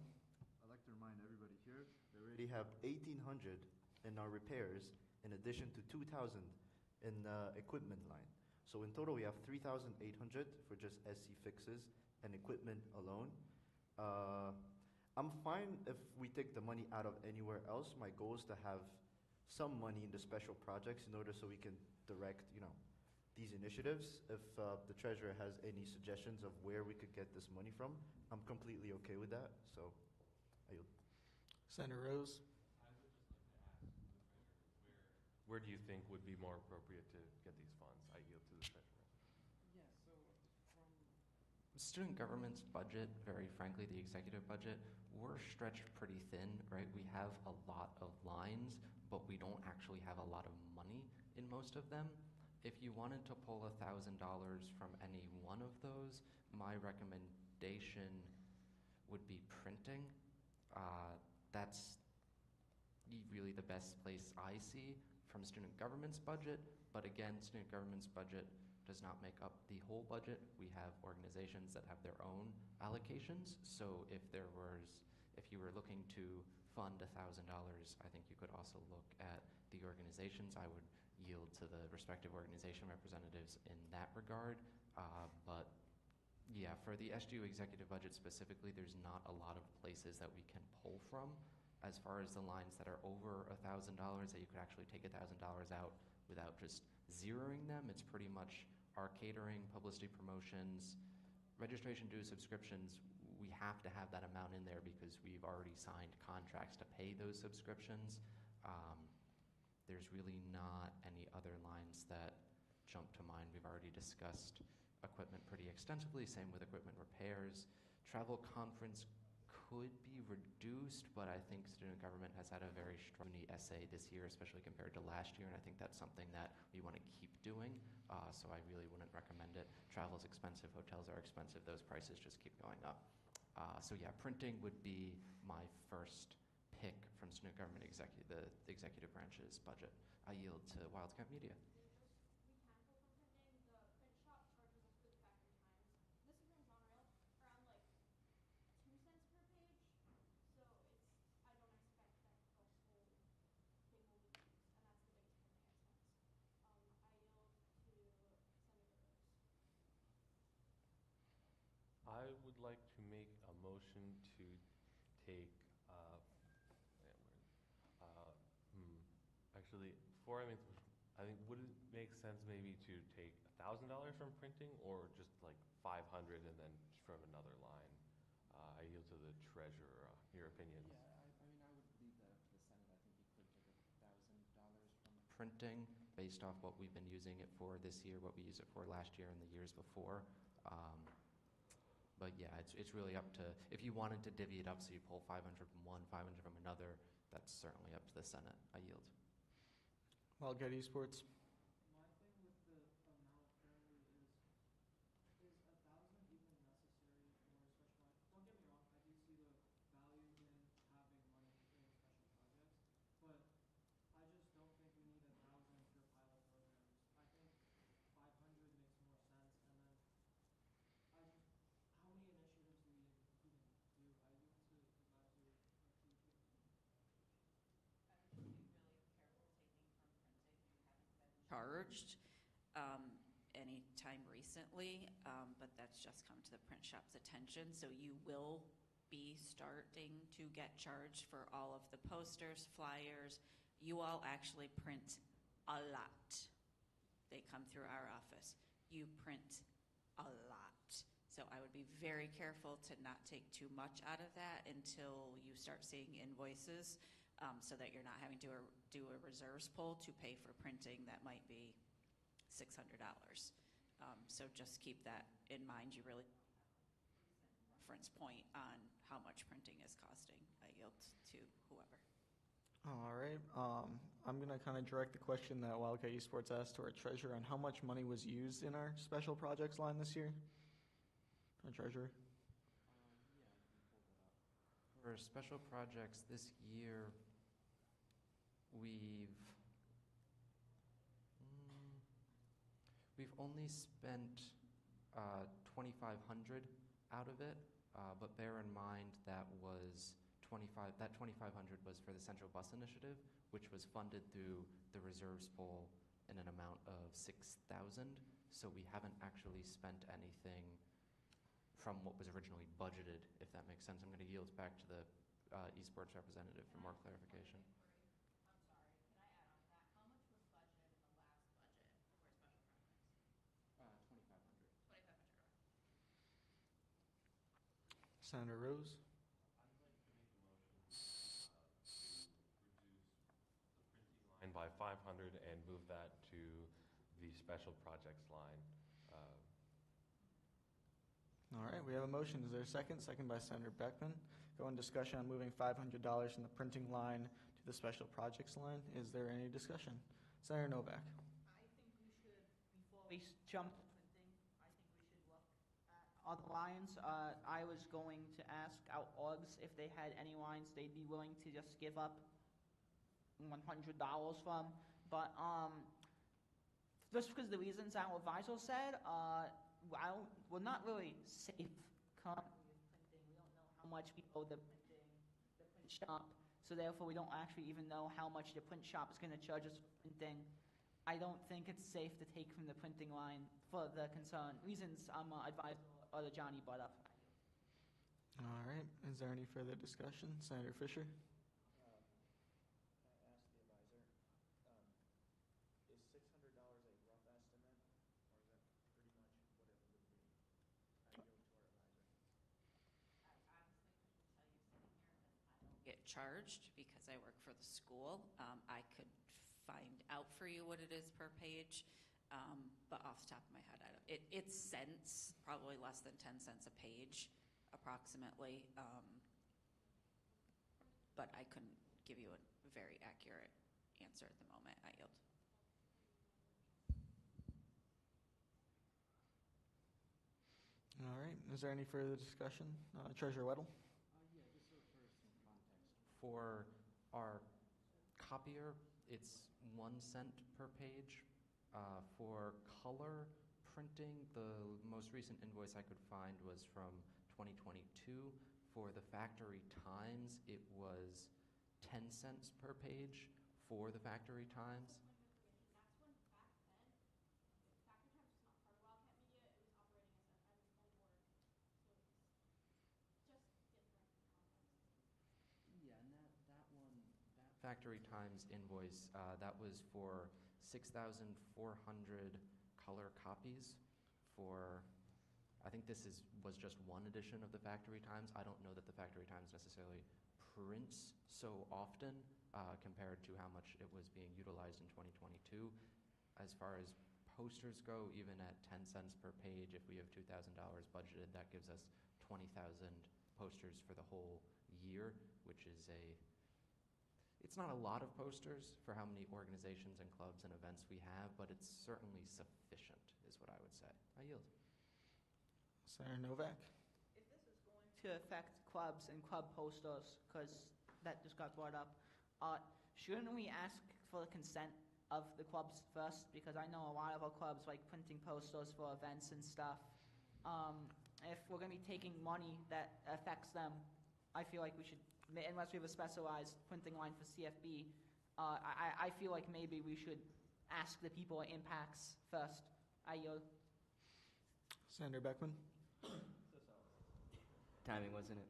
I'd like to remind everybody here, they already have 1,800 in our repairs in addition to 2,000 in equipment line. So in total, we have 3,800 for just SC fixes and equipment alone. I'm fine if we take the money out of anywhere else. My goal is to have some money in the special projects in order so we can direct, these initiatives. If the treasurer has any suggestions of where we could get this money from, I'm completely okay with that. So, I yield. Senator Rose. I would just like to ask the treasurer, where do you think would be more appropriate to get these funds? I yield to the treasurer. Yeah, so from student government's budget, very frankly, the executive budget, we're stretched pretty thin, right? We have a lot of lines, but we don't actually have a lot of money in most of them. If you wanted to pull $1,000 from any one of those, my recommendation would be printing. That's really the best place I see from student government's budget. But again, student government's budget does not make up the whole budget. We have organizations that have their own allocations. So if you were looking to fund $1,000, I think you could also look at the organizations. I would yield to the respective organization representatives in that regard. But yeah, for the SGU executive budget specifically, there's not a lot of places that we can pull from. As far as the lines that are over $1,000, that you could actually take $1,000 out without just zeroing them, it's pretty much our catering, publicity promotions, registration dues, subscriptions. We have to have that amount in there because we've already signed contracts to pay those subscriptions. There's really not any other lines that jump to mind. We've already discussed equipment pretty extensively, same with equipment repairs. Travel conference could be reduced, but I think student government has had a very strong essay this year, especially compared to last year, and I think that's something that we want to keep doing, so I really wouldn't recommend it. Travel's expensive, hotels are expensive, those prices just keep going up. So yeah, printing would be my first pick from student government the executive branch's budget. I yield to Wildcat Media. I would like to make a motion to take, actually, before I make the motion, I think, would it make sense maybe to take $1,000 from printing, or just like 500 and then from another line? I yield to the treasurer, your opinions. Yeah, I mean, I would leave that up to the Senate. I think you could take $1,000 from printing based off what we've been using it for this year, what we used it for last year and the years before. But yeah, it's really up to, if you wanted to divvy it up so you pull 500 from one, 500 from another, that's certainly up to the Senate. I yield. Wildcat Esports. My thing with the amount currently is 1,000 even necessary for special projects? Don't get me wrong, I do see the value in having money in special projects, but I just don't think we need 1,000 for pilot programs. I think 500 makes more sense, and then how many initiatives do we even do? I yield to Advisor Artucci. I would just be really careful taking from printing. You haven't been charged any time recently, but that's just come to the print shop's attention. So you will be starting to get charged for all of the posters, flyers. You all actually print a lot. They come through our office. You print a lot. So I would be very careful to not take too much out of that until you start seeing invoices, so that you're not having to do a reserves pull to pay for printing that might be $600. So just keep that in mind. You really reference point on how much printing is costing. I yield to whoever. All right. I'm going to kind of direct the question that Wildcat Esports asked to our treasurer on how much money was used in our special projects line this year. Our treasurer. For special projects this year, we've only spent 2,500 out of it, but bear in mind that was 2,500 was for the Central Bus Initiative, which was funded through the reserves pool in an amount of 6,000. So we haven't actually spent anything from what was originally budgeted, if that makes sense. I'm going to yield back to the esports representative for more clarification. I'm sorry, can I add on to that? How much was budgeted in the last budget for special projects? 2,500. 2,500. Senator Rose. I'd like to make a motion to reduce the printing line by 500 and move that to the special projects line. All right, we have a motion. Is there a second? Second by Senator Beckman. Go in discussion on moving $500 from the printing line to the special projects line. Is there any discussion? Senator Novak. I think we should, before we jump to printing, I think we should look at other lines. I was going to ask our orgs if they had any lines they'd be willing to just give up $100 from, but just because the reasons our advisor said, we're not really safe currently with printing. We don't know how much we owe the print shop, so therefore we don't actually even know how much the print shop is going to charge us for printing. I don't think it's safe to take from the printing line for the reasons advisor or Johnny brought up. All right. Is there any further discussion? Senator Fisher? Can I ask the advisor, is $600 a rough estimate, or is that pretty much what it would be? I yield to our advisor. I honestly couldn't tell you sitting here because I don't get charged because I work for the school. I could find out for you what it is per page, but off the top of my head, I don't. It's cents, probably less than 10 cents a page, approximately. But I couldn't give you a very accurate answer at the moment. I yield. All right. Is there any further discussion? Treasurer Weddle? Yeah, just so for some context. For our copier, it's 1 cent per page. For color printing, the most recent invoice I could find was from 2022. For the Factory Times, it was 10 cents per page for the Factory Times. That's when back then, Factory Times was not part of Wildcat Media. It was operating as its own org. So it's just different context. Yeah, and that Factory Times invoice, that was for 6,400 color copies for, I think this was just one edition of the Factory Times. I don't know that the Factory Times necessarily prints so often compared to how much it was being utilized in 2022. As far as posters go, even at 10 cents per page, if we have $2,000 budgeted, that gives us 20,000 posters for the whole year, which is it's not a lot of posters for how many organizations and clubs and events we have, but it's certainly sufficient, is what I would say. I yield. Senator Novak? If this is going to affect clubs and club posters, because that just got brought up, shouldn't we ask for the consent of the clubs first? Because I know a lot of our clubs like printing posters for events and stuff. If we're going to be taking money that affects them, I feel like we should, unless we have a specialized printing line for CFB, I feel like maybe we should ask the people it impacts first. I yield. Senator Beckman? Timing, wasn't it?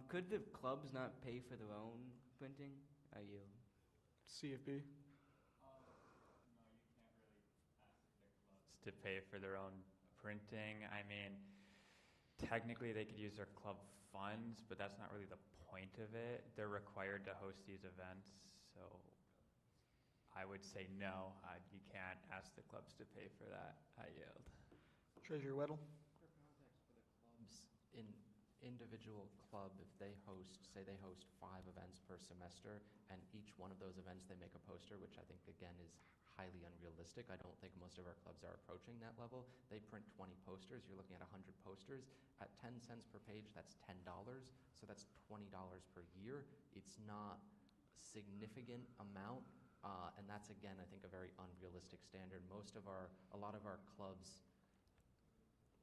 Could the clubs not pay for their own printing? I yield. CFB? To pay for their own printing. I mean, technically they could use their club funds, but that's not really the point of it. They're required to host these events, so I would say no. You can't ask the clubs to pay for that. I yield. Treasurer Weddle? For context, for the clubs, in individual club, if they host, say they host 5 events per semester, and each one of those events they make a poster, which I think, again, is highly unrealistic. I don't think most of our clubs are approaching that level. They print 20 posters. You're looking at 100 posters. At 10 cents per page, that's $10. So that's $20 per year. It's not a significant amount. And that's, again, I think a very unrealistic standard. A lot of our clubs,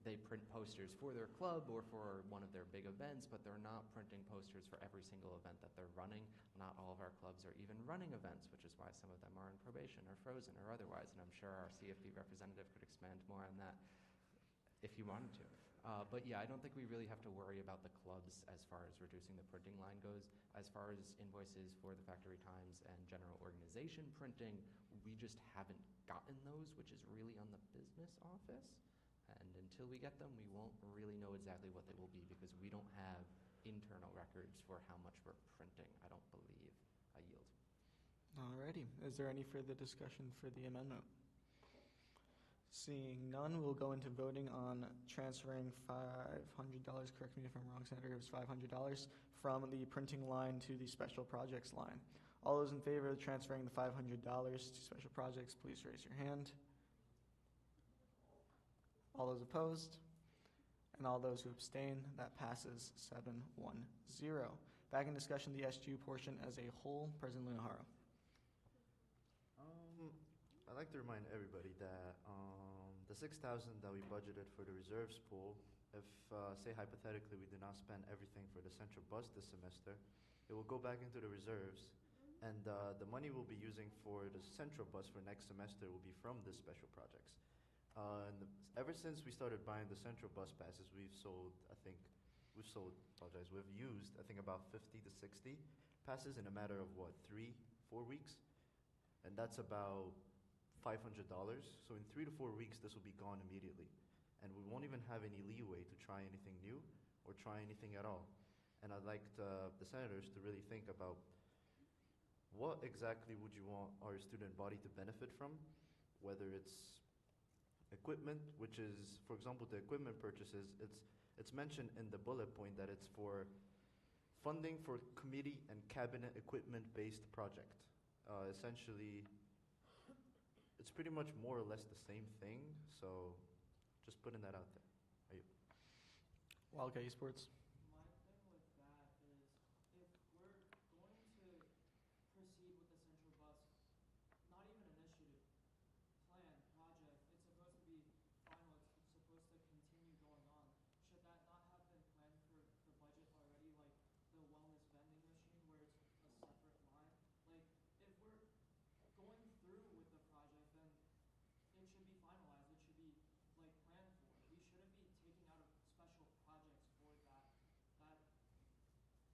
they print posters for their club or for one of their big events, but they're not printing posters for every single event that they're running. Not all of our clubs are even running events, which is why some of them are in probation or frozen or otherwise, and I'm sure our CFP representative could expand more on that if you wanted to. But yeah, I don't think we really have to worry about the clubs as far as reducing the printing line goes. As far as invoices for the Factory Times and general organization printing, we just haven't gotten those, which is really on the business office. And until we get them, we won't really know exactly what they will be because we don't have internal records for how much we're printing, I don't believe. I yield. Alrighty. Is there any further discussion for the amendment? Seeing none, we'll go into voting on transferring $500, correct me if I'm wrong, Senator, it was $500, from the printing line to the special projects line. All those in favor of transferring the $500 to special projects, please raise your hand. All those opposed? And all those who abstain, that passes 7-1-0. Back in discussion, the SGU portion as a whole. President Lunohara. I'd like to remind everybody that the 6,000 that we budgeted for the reserves pool, if, say hypothetically, we do not spend everything for the central bus this semester, it will go back into the reserves, and the money we'll be using for the central bus for next semester will be from the special projects. Ever since we started buying the central bus passes, we've used, I think, about 50 to 60 passes in a matter of what, 3-4 weeks? And that's about $500. So in 3 to 4 weeks, this will be gone immediately. And we won't even have any leeway to try anything new or try anything at all. And I'd like the senators to really think about what exactly would you want our student body to benefit from, whether it's equipment, which is, for example, the equipment purchases, it's mentioned in the bullet point that it's for funding for committee and cabinet equipment-based project. Essentially, it's pretty much more or less the same thing, so just putting that out there. Are you? Wildcat Esports. My thing with that is, if we're going to proceed with the central bus, not even initiative, plan, project, it's supposed to be final, it's supposed to continue going on. Should that not have been planned for budget already, like the wellness vending machine where it's a separate line? Like, if we're going through with the project, then it should be finalized, it should be like planned for. We shouldn't be taking out of special projects for that. That,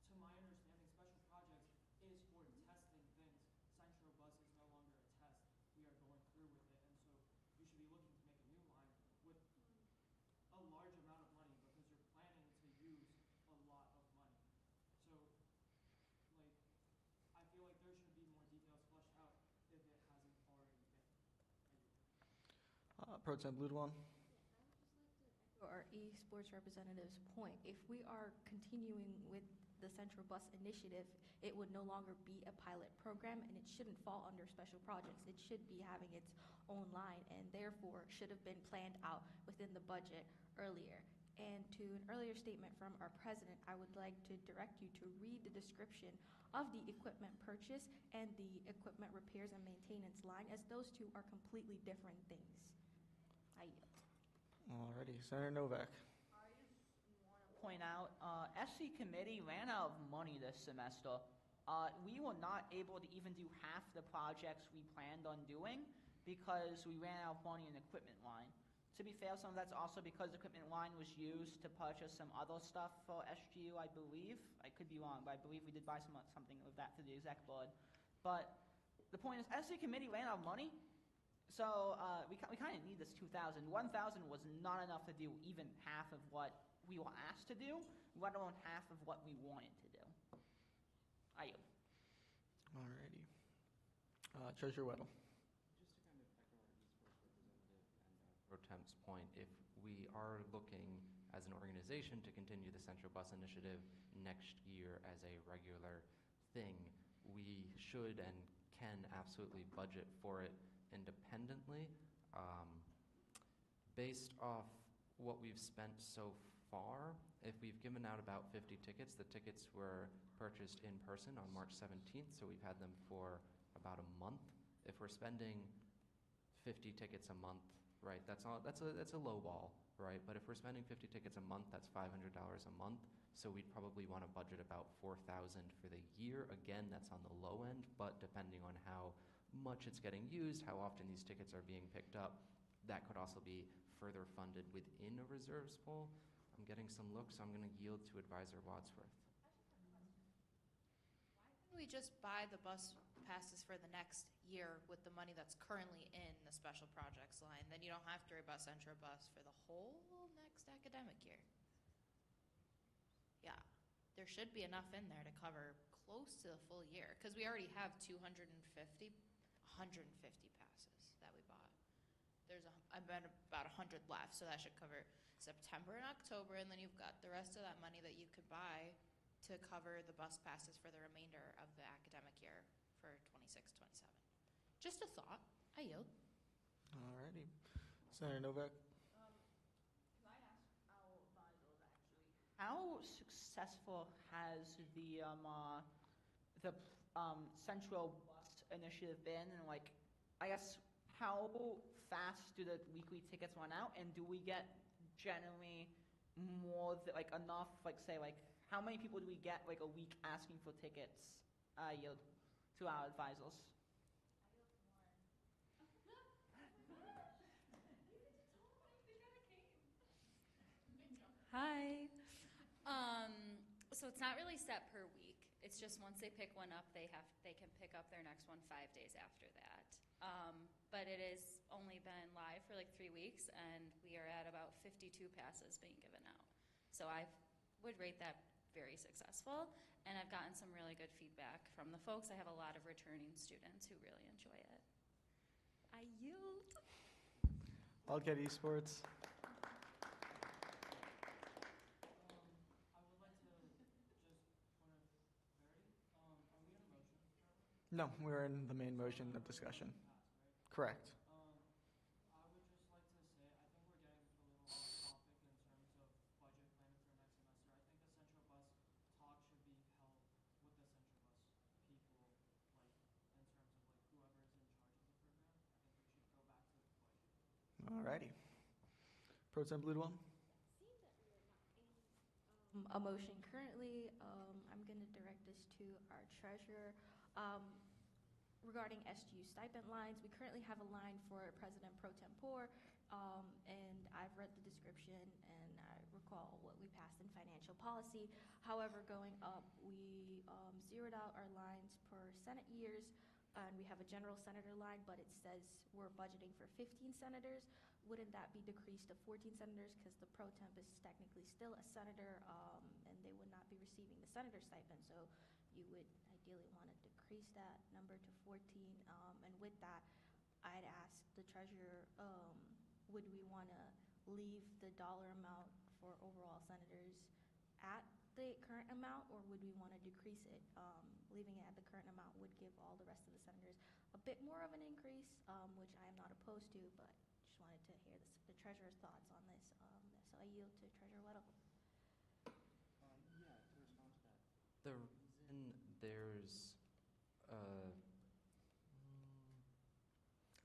to my understanding, special projects is for testing things. Central bus is no longer a test. We are going through with it, and so you should be looking to make a new line with a large amount of money because you're planning to use a lot of money. So, like, I feel like there should be more details fleshed out if it hasn't already been. Pro Tem Bludewan. Our esports representative's point, if we are continuing with the Central Bus Initiative, it would no longer be a pilot program and it shouldn't fall under special projects. It should be having its own line and therefore should have been planned out within the budget earlier. And to an earlier statement from our president, I would like to direct you to read the description of the equipment purchase and the equipment repairs and maintenance line, as those two are completely different things. I yield. Alrighty, Senator Novak. Point out, SC committee ran out of money this semester. We were not able to even do half the projects we planned on doing because we ran out of money in the equipment line. To be fair, some of that's also because the equipment line was used to purchase some other stuff for SGU, I believe. I could be wrong, but I believe we did buy something of that for the exec board. But the point is, SC committee ran out of money, so we kind of need this 2,000. 1,000 was not enough to do even half of what we were asked to do, let alone half of what we wanted to do. I yield. Alrighty. Treasurer Weddle. Just to kind of echo our esports representative and Pro Temp's point, if we are looking as an organization to continue the Central Bus Initiative next year as a regular thing, we should and can absolutely budget for it independently. Based off what we've spent so far, if we've given out about 50 tickets, the tickets were purchased in person on March 17th, so we've had them for about a month. If we're spending 50 tickets a month, right, that's a low ball, right? But if we're spending 50 tickets a month, that's $500 a month. So we'd probably want to budget about $4,000 for the year. Again, that's on the low end, but depending on how much it's getting used, how often these tickets are being picked up, that could also be further funded within a reserves pool. I'm getting some looks, so I'm going to yield to Advisor Wadsworth. Why couldn't we just buy the bus passes for the next year with the money that's currently in the special projects line? Then you don't have to worry about Central Bus for the whole next academic year. Yeah, there should be enough in there to cover close to the full year, because we already have 150 passes that we bought. There's I bet about 100 left, so that should cover September and October, and then you've got the rest of that money that you could buy to cover the bus passes for the remainder of the academic year for 26-27. Just a thought. I yield. Alrighty. Senator Novak. Can I ask our advisors, actually, how successful has the Central Bus Initiative been, and, like, I guess, how fast do the weekly tickets run out, and do we get generally more, like enough, like say, like how many people do we get like a week asking for tickets to our advisors? Hi. So it's not really set per week. It's just once they pick one up, they can pick up their next one 5 days after that. But it has only been live for like 3 weeks, and we are at about 52 passes being given out. So I would rate that very successful, and I've gotten some really good feedback from the folks. I have a lot of returning students who really enjoy it. I yield. Wildcat Esports. I would like to just point of clarity. Are we in a motion currently? No, we're in the main motion of discussion. Correct. I would just like to say, I think we're getting a little off topic in terms of budget planning for next semester. I think the Central Bus talk should be held with the Central Bus people, like in terms of like whoever is in charge of the program. I think we should go back to the budget. Alrighty. Pro Tem Bludwell. A motion currently. I'm going to direct this to our treasurer. Regarding SGU stipend lines, we currently have a line for President Pro Tempore, and I've read the description and I recall what we passed in financial policy. However, going up, we zeroed out our lines per Senate years, and we have a general senator line, but it says we're budgeting for 15 senators. Wouldn't that be decreased to 14 senators, because the pro temp is technically still a senator, and they would not be receiving the senator stipend, so you would ideally want to decrease that number to 14. And with that, I'd ask the treasurer, would we want to leave the dollar amount for overall senators at the current amount, or would we want to decrease it? Leaving it at the current amount would give all the rest of the senators a bit more of an increase, which I am not opposed to, but just wanted to hear the treasurer's thoughts on this. So I yield to Treasurer Weddle. Yeah, to respond to that.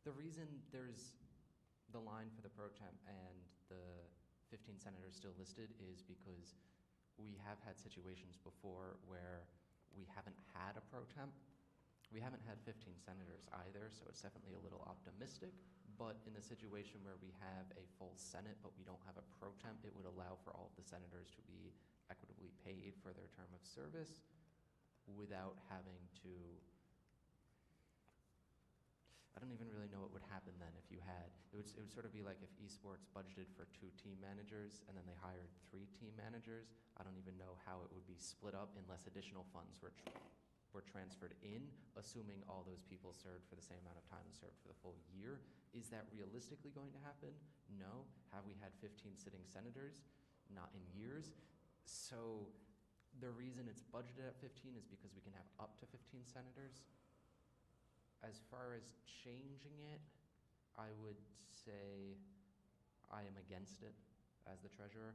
The reason there's the line for the pro temp and the 15 senators still listed is because we have had situations before where we haven't had a pro temp. We haven't had 15 senators either, so it's definitely a little optimistic. But in the situation where we have a full Senate but we don't have a pro temp, it would allow for all of the senators to be equitably paid for their term of service without having to. I don't even really know what would happen then if you had. It would sort of be like if esports budgeted for 2 team managers and then they hired 3 team managers. I don't even know how it would be split up unless additional funds were transferred in, assuming all those people served for the same amount of time and served for the full year. Is that realistically going to happen? No. Have we had 15 sitting senators? Not in years. So the reason it's budgeted at 15 is because we can have up to 15 senators. As far as changing it, I would say I am against it as the treasurer.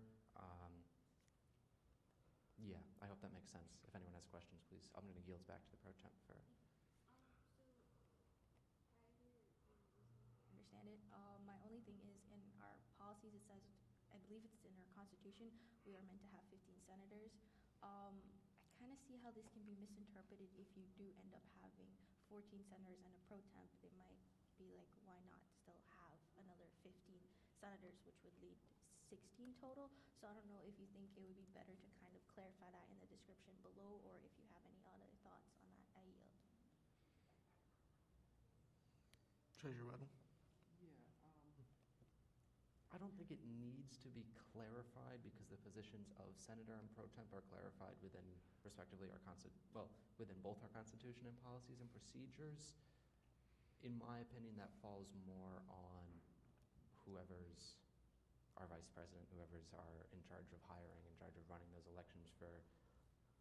Yeah, I hope that makes sense. If anyone has questions, please. I'm going to yield back to the pro temp for. Understand it. My only thing is in our policies, it says, I believe it's in our constitution, we are meant to have 15 senators. I kind of see how this can be misinterpreted if you do end up having 14 senators and a pro temp. They might be like, why not still have another 15 senators, which would lead to 16 total. So I don't know if you think it would be better to kind of clarify that in the description below, or if you have any other thoughts on that. I yield. Treasurer Weddle. Yeah, I don't think it needs to be clarified because the positions of senator and pro temp are clarified within, respectively, within both our constitution and policies and procedures. In my opinion, that falls more on whoever's our vice president, whoever's are in charge of hiring, in charge of running those elections, for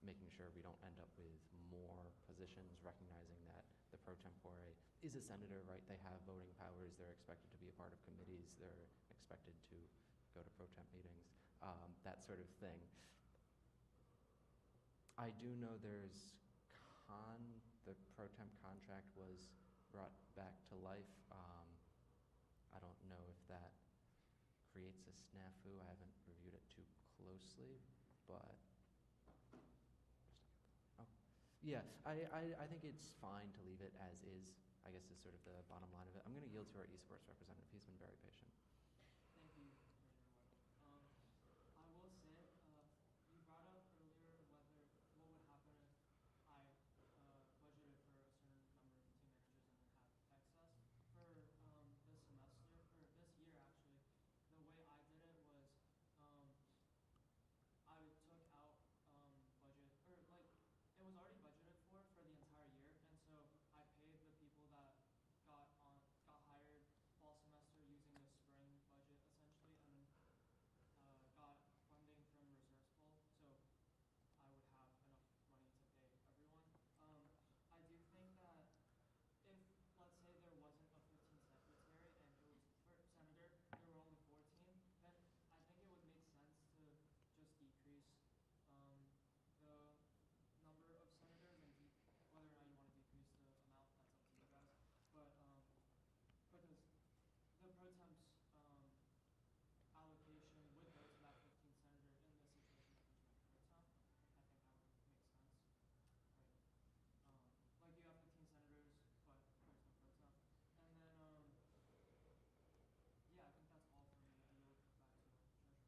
making sure we don't end up with more positions, recognizing that the pro tempore is a senator, right? They have voting powers. They're expected to be a part of committees. They're expected to go to pro temp meetings, that sort of thing. I do know the pro temp contract was brought back to life that creates a snafu. I haven't reviewed it too closely, but yeah, I think it's fine to leave it as is, I guess is sort of the bottom line of it. I'm going to yield to our esports representative. He's been very patient. Thank you, Treasurer Webb. I will say, you brought up earlier whether what would happen if I budgeted for a certain number of team managers and then had excess. For this semester, or this year actually, the way I did it was I took out budget, or like it was already budgeted for the entire year, and so I paid the people that got hired fall semester using the spring budget essentially, and then got funding from reserves pool, so I would have enough money to pay everyone. I do think that if, let's say there wasn't a 15 secretary and it was for senator, there were only 14, then I think it would make sense to just decrease the number of senators and whether or not you want to decrease the amount, that's up to you guys. But because the pro temp's allocation would go to that 15 senator in the situation that there's no pro temp, I think that would make sense, right? Like you have 15 senators, but there's no pro temp. And then, yeah, I think that's all for me. I yield back to Treasurer.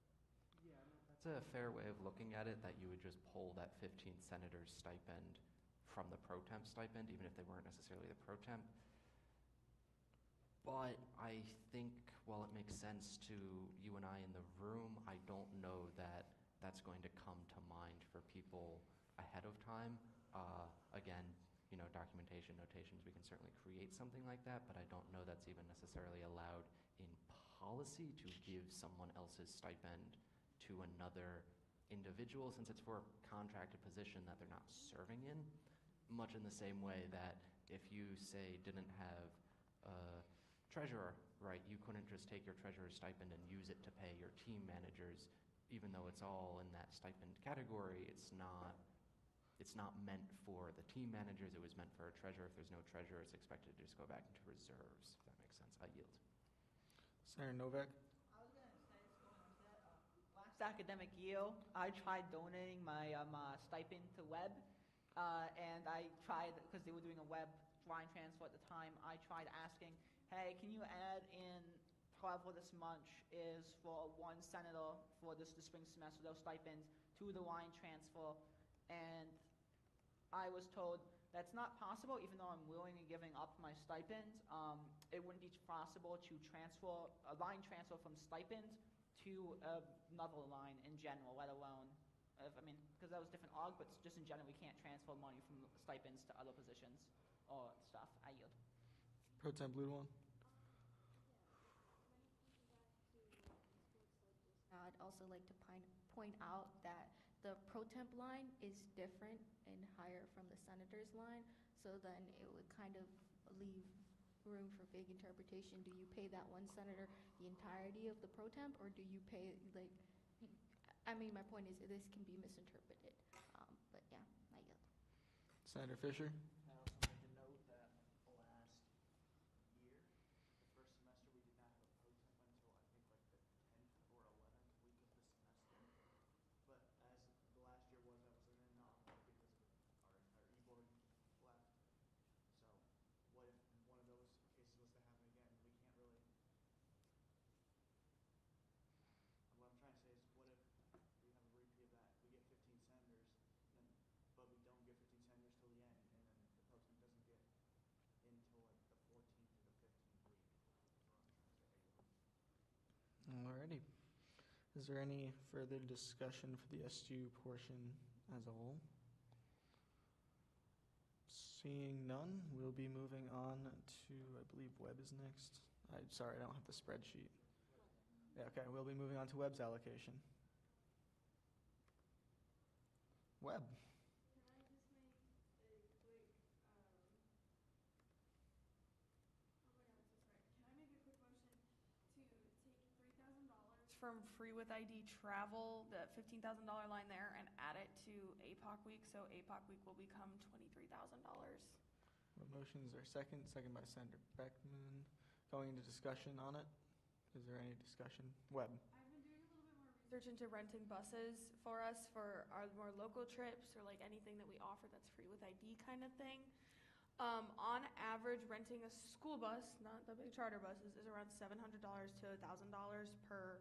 Yeah, no, that's a fair way of looking at it, that you would just pull that 15 senators stipend from the pro temp stipend, even if they weren't necessarily the pro temp. But I think while it makes sense to you and I in the room, I don't know that that's going to come to mind for people ahead of time. Again, documentation, notations, we can certainly create something like that, but I don't know that's even necessarily allowed in policy to give someone else's stipend to another individual, since it's for a contracted position that they're not serving in, much in the same way that if you, say, didn't have a treasurer, right, you couldn't just take your treasurer's stipend and use it to pay your team managers, even though it's all in that stipend category. It's not meant for the team managers, it was meant for a treasurer. If there's no treasurer, it's expected to just go back into reserves, if that makes sense. I yield. Senator Novak? I was going to say, going into that, last academic year, I tried donating my stipend to Web, and I tried, because they were doing a Web line transfer at the time, I tried asking, hey, can you add in however this much is for one senator for the spring semester, those stipends, to the line transfer, and I was told that's not possible, even though I'm willingly giving up my stipends. It wouldn't be possible to transfer a line transfer from stipend to another line in general, let alone, because that was different org, but just in general, we can't transfer money from stipends to other positions or stuff. I yield. Pro Temp Ludewan? I'd also like to point out that the pro temp line is different and higher from the senator's line, so then it would kind of leave room for vague interpretation. Do you pay that one senator the entirety of the pro temp, or do you pay, my point is this can be misinterpreted, but yeah, I yield. Senator Fisher? I also make a note that last year, the first semester, we did not have a pro temp until I think like the 10th or 11th week of the semester. But as the last year was, I was in an anomaly because our entire e-board left. So what if one of those cases was to happen again? We can't really. What I'm trying to say is, what if we have a repeat of that? We get 15 senators, but we don't get 15 senators till the end, and then the pro temp doesn't get until like the 14th or the 15th week. That's what I'm trying to say. Alrighty. Is there any further discussion for the SGU portion as a whole? Seeing none, we'll be moving on to, I believe Web is next. Sorry, I don't have the spreadsheet. Yeah, okay, we'll be moving on to Web's allocation. Web. Can I just make a quick, oh my god, I'm so sorry. Can I make a quick motion to take $3,000 from Free with ID travel, the $15,000 line there, and add it to APOC week, so APOC week will become $23,000. What motions are second? Second by Senator Beckman. Going into discussion on it. Is there any discussion? Webb? I've been doing a little bit more research into renting buses for us for our more local trips or like anything that we offer that's free with ID kind of thing. On average, renting a school bus, not the big charter buses, is around $700 to $1,000 per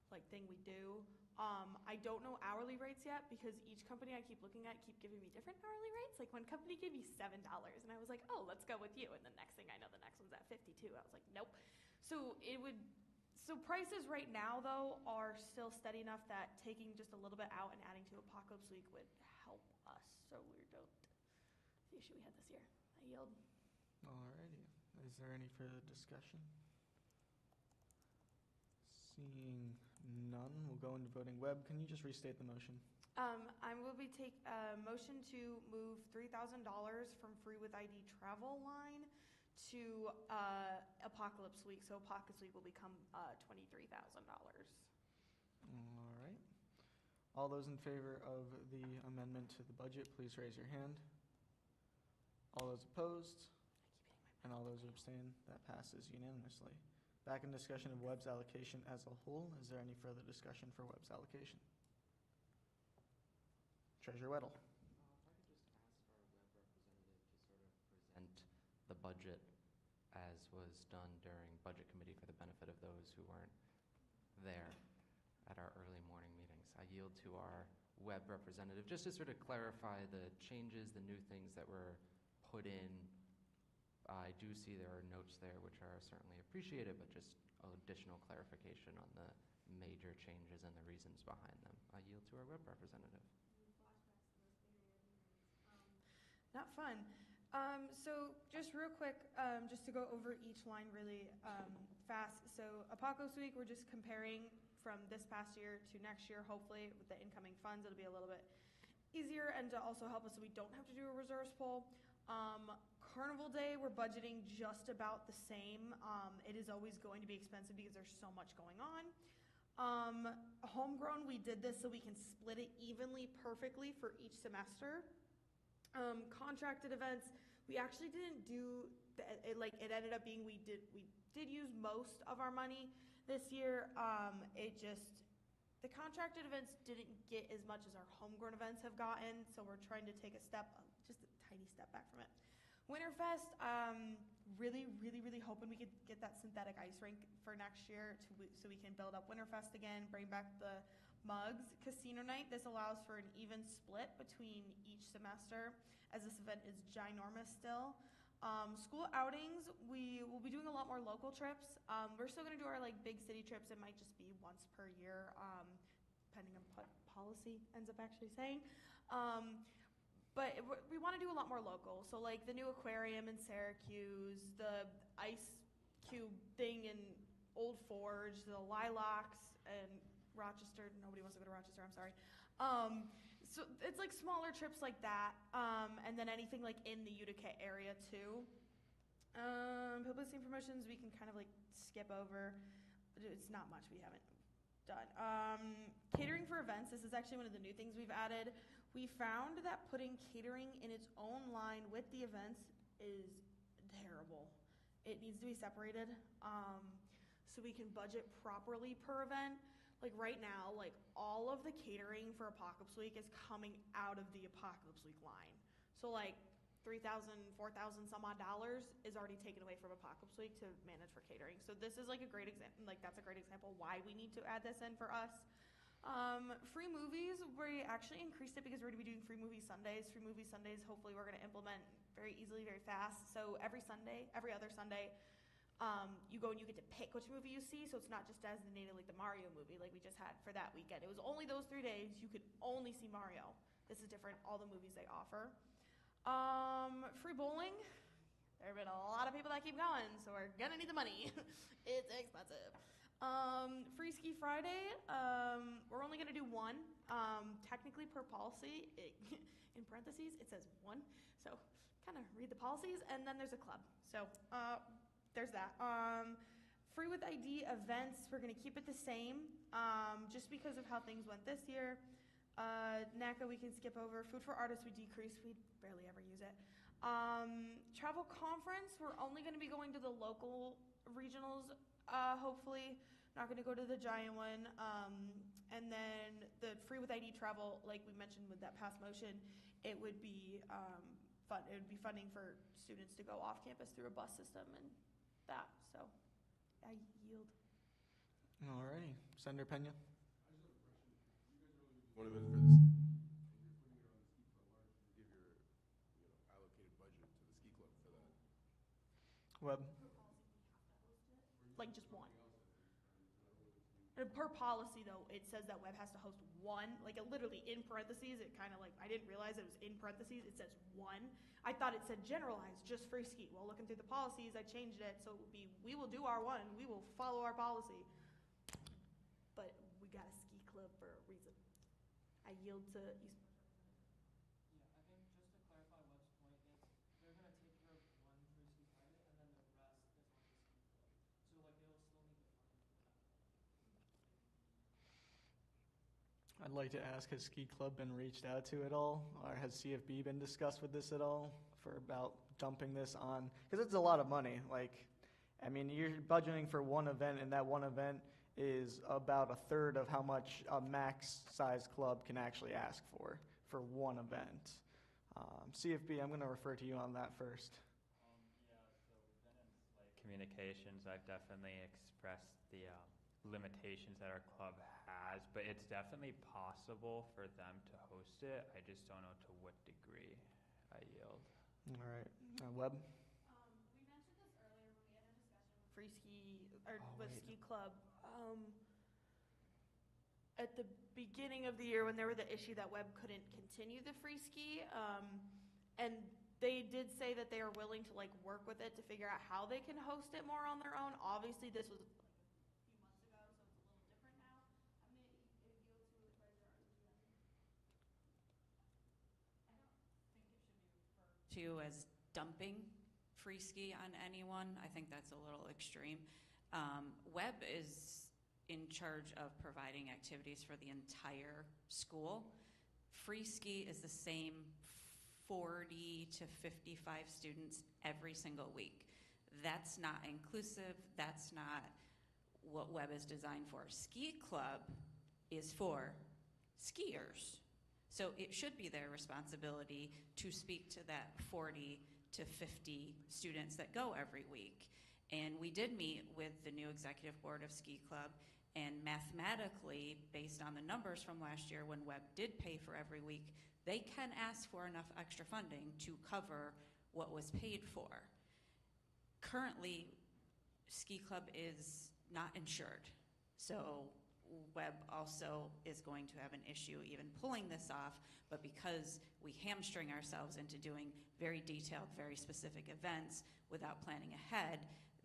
like thing we do. I don't know hourly rates yet because each company I keep looking at keep giving me different hourly rates. Like one company gave me $7 and I was like, oh, let's go with you. And the next thing I know, the next one's at 52. I was like, nope. So prices right now though are still steady enough that taking just a little bit out and adding to Apocalypse Week would help us. So we don't the issue we had this year. I yield. Alrighty. Is there any further discussion? Seeing none, we'll go into voting. Webb, can you just restate the motion? I will be take a motion to move $3,000 from free with ID travel line to Apocalypse Week. So Apocalypse Week will become $23,000. All right. All those in favor of the amendment to the budget, please raise your hand. All those opposed? And all those who abstain, that passes unanimously. Back in discussion of Webb's allocation as a whole, is there any further discussion for Webb's allocation? Treasurer Weddle. If I could just ask our web representative to sort of present the budget as was done during budget committee for the benefit of those who weren't there at our early morning meetings. I yield to our web representative just to sort of clarify the changes, the new things that were put in. I do see there are notes there which are certainly appreciated, but just additional clarification on the major changes and the reasons behind them. I yield to our web representative. Not fun. So just real quick, just to go over each line really fast. So Apocalypse Week, we're just comparing from this past year to next year. Hopefully with the incoming funds, it'll be a little bit easier and to also help us so we don't have to do a reserves poll. Carnival Day, we're budgeting just about the same. It is always going to be expensive because there's so much going on. Homegrown, we did this so we can split it evenly, perfectly for each semester. Contracted events, we actually didn't do, it ended up being we did use most of our money this year. The contracted events didn't get as much as our homegrown events have gotten, so we're trying to take just a tiny step back from it. Winterfest, really hoping we could get that synthetic ice rink for next year so we can build up Winterfest again, bring back the mugs. Casino night, this allows for an even split between each semester as this event is ginormous still. School outings, we will be doing a lot more local trips. We're still going to do our big city trips. It might just be once per year, depending on what policy ends up actually saying. But we want to do a lot more local. So the new aquarium in Syracuse, the ice cube thing in Old Forge, the Lilacs in Rochester. Nobody wants to go to Rochester, I'm sorry. So it's smaller trips like that. And then anything in the Utica area too. Publicity and promotions we can kind of skip over. It's not much we haven't done. Catering for events, this is actually one of the new things we've added. We found that putting catering in its own line with the events is terrible. It needs to be separated so we can budget properly per event. Right now, all of the catering for Apocalypse Week is coming out of the Apocalypse Week line. So $3,000, $4,000 some odd dollars is already taken away from Apocalypse Week to manage for catering. So this is a great example. That's a great example why we need to add this in for us. Free movies, we actually increased it because we're going to be doing free movie Sundays. Free movie Sundays, hopefully we're going to implement very easily, very fast. So every other Sunday, you go and you get to pick which movie you see. So it's not just designated like the Mario movie like we just had for that weekend. It was only those 3 days you could only see Mario. This is different, all the movies they offer. Free bowling. There have been a lot of people that keep going, so we're gonna need the money. It's expensive. Free Ski Friday, we're only gonna do one. Technically per policy, in parentheses, it says one. So kind of read the policies, and then there's a club. So there's that. Free with ID events, we're gonna keep it the same, just because of how things went this year. NACA we can skip over. Food for Artists we decreased, we barely ever use it. Travel conference, we're only gonna be going to the local regionals hopefully. Not going to go to the giant one. And then the free with ID travel, like we mentioned with that past motion, it would be fun. It would be funding for students to go off campus through a bus system and that. So I yield. Alrighty, Senator Pena. One of those for this, and you're putting it on the ski club. Why don't you give your, allocated budget to the ski club for that? Webb. Like just one. And per policy, though, it says that Web has to host one, like literally in parentheses. It kind of like, I didn't realize it was in parentheses. It says one. I thought it said generalized, just free ski. Well, looking through the policies, I changed it so it would be, we will do our one. We will follow our policy. But we got a ski club for a reason. I yield to East. Yeah, I think just to clarify Webb's point, they're going to take care of one free ski private, and then the rest is on the ski club. So like they'll still need the funding for that one. I'd like to ask, has Ski Club been reached out to at all? Or has CFB been discussed with this at all for about dumping this on? Because it's a lot of money. Like, I mean, you're budgeting for one event, and that one event is about a third of how much a max size club can actually ask for one event. CFB, I'm going to refer to you on that first. Yeah, so then in like communications, I've definitely expressed the limitations that our club has, but it's definitely possible for them to host it. I just don't know to what degree. I yield. All right. Webb? We mentioned this earlier when we had a discussion with free ski, or with ski club. At the beginning of the year when there were the issue that Webb couldn't continue the free ski, and they did say that they are willing to like work with it to figure out how they can host it more on their own. Obviously, this was like a few months ago, so it's a little different now. I'm going to yield to Advisor Arzuzian. I don't think it should be referred to as dumping free ski on anyone. I think that's a little extreme. Webb is in charge of providing activities for the entire school. Free ski is the same 40 to 55 students every single week. That's not inclusive. That's not what Webb is designed for. Ski Club is for skiers. So it should be their responsibility to speak to that 40 to 50 students that go every week. And we did meet with the new executive board of Ski Club, and mathematically, based on the numbers from last year when Webb did pay for every week, they can ask for enough extra funding to cover what was paid for. Currently, Ski Club is not insured, so Webb also is going to have an issue even pulling this off, but because we hamstring ourselves into doing very detailed, very specific events without planning ahead,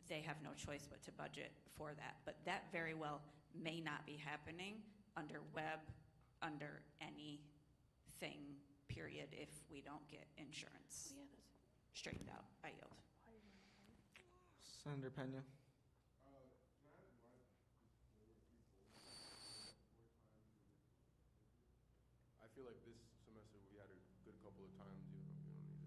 they have no choice but to budget for that. But that very well may not be happening under Webb, under anything, period, if we don't get insurance straightened out. I yield. Senator Pena. I feel like this semester we had a good couple of times. You don't need it.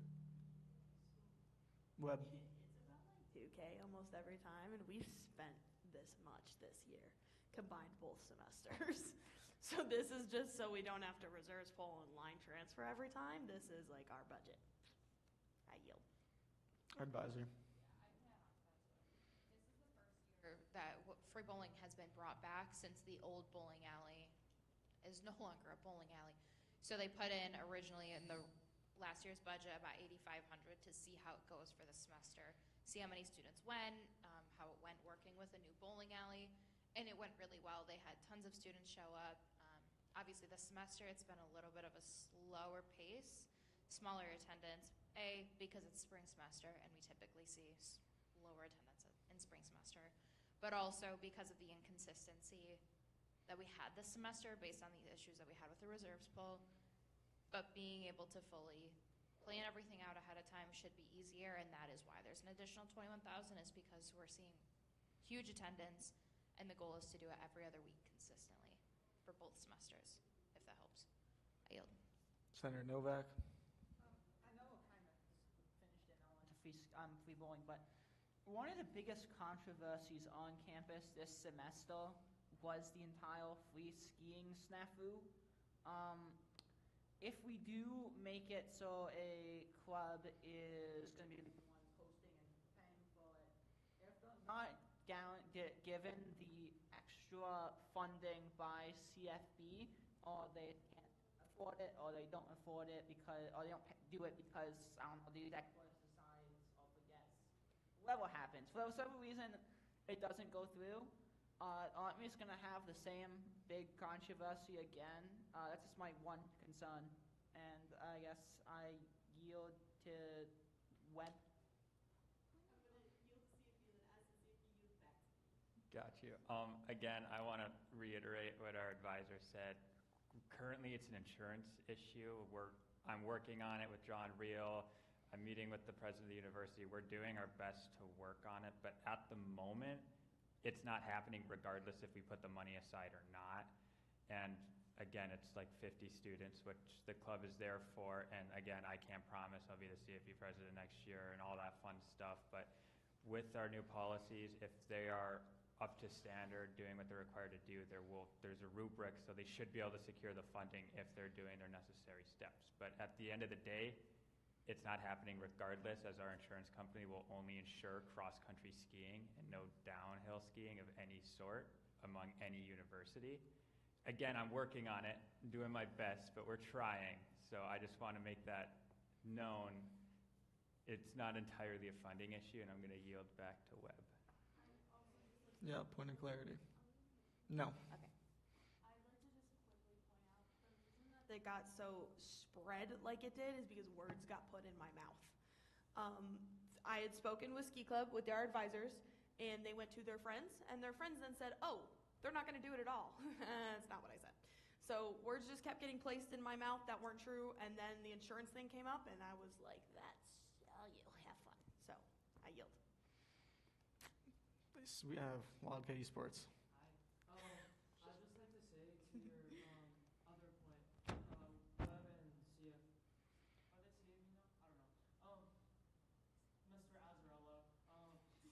Webb. It's about like 2K almost every time, and we've spent this much this year, combined both semesters. So this is just so we don't have to reserves pull and line transfer every time. This is like our budget. I yield. Advisor. That free bowling has been brought back since the old bowling alley is no longer a bowling alley. So they put in originally in the last year's budget about $8,500 to see how it goes for the semester, see how many students went, how it went working with a new bowling alley, and it went really well. They had tons of students show up. Obviously this semester it's been a little bit of a slower pace, smaller attendance, because it's spring semester and we typically see lower attendance in spring semester, but also because of the inconsistency that we had this semester based on these issues that we had with the reserves pool. But being able to fully plan everything out ahead of time should be easier, and that is why there's an additional $21,000, is because we're seeing huge attendance, and the goal is to do it every other week consistently for both semesters, if that helps. I yield. Senator Novak. I know it kind of finished it now into free bowling, but one of the biggest controversies on campus this semester was the entire free skiing snafu. If we do make it so a club is going to be the one hosting and paying for it, if they're not given the extra funding by CFB, or they can't afford it, or they don't afford it because, or they don't do it because, I don't know, the executive decides or forgets, whatever happens, for whatever reason it doesn't go through, aren't we just going to have the same big controversy again? That's just my one concern. And I guess I yield to Webb. Got you. Again, I want to reiterate what our advisor said. Currently, it's an insurance issue. I'm working on it with John Reel. I'm meeting with the president of the university. We're doing our best to work on it, but at the moment, it's not happening regardless if we put the money aside or not. And again, it's like 50 students, which the club is there for. And again, I can't promise I'll be the CFP president next year and all that fun stuff. But with our new policies, if they are up to standard, doing what they're required to do, there's a rubric, so they should be able to secure the funding if they're doing their necessary steps. But at the end of the day, it's not happening regardless, as our insurance company will only insure cross-country skiing and no downhill skiing of any sort among any university. Again, I'm working on it, doing my best, but we're trying. So I just want to make that known. It's not entirely a funding issue, and I'm going to yield back to Webb. Yeah, point of clarity. No. Okay. I'd like to just quickly point out the reason that they got so spread like it did is because words got put in my mouth. I had spoken with Ski Club, with their advisors, and they went to their friends, and their friends then said, oh, they're not going to do it at all. That's not what I said. So words just kept getting placed in my mouth that weren't true, and then the insurance thing came up, and I was like, that's how you have fun. So I yield. We have Wildcat Esports. I'd just like to say to your other point, Webb and CF, are they CFB now? I don't know. Mr. Azzarello, he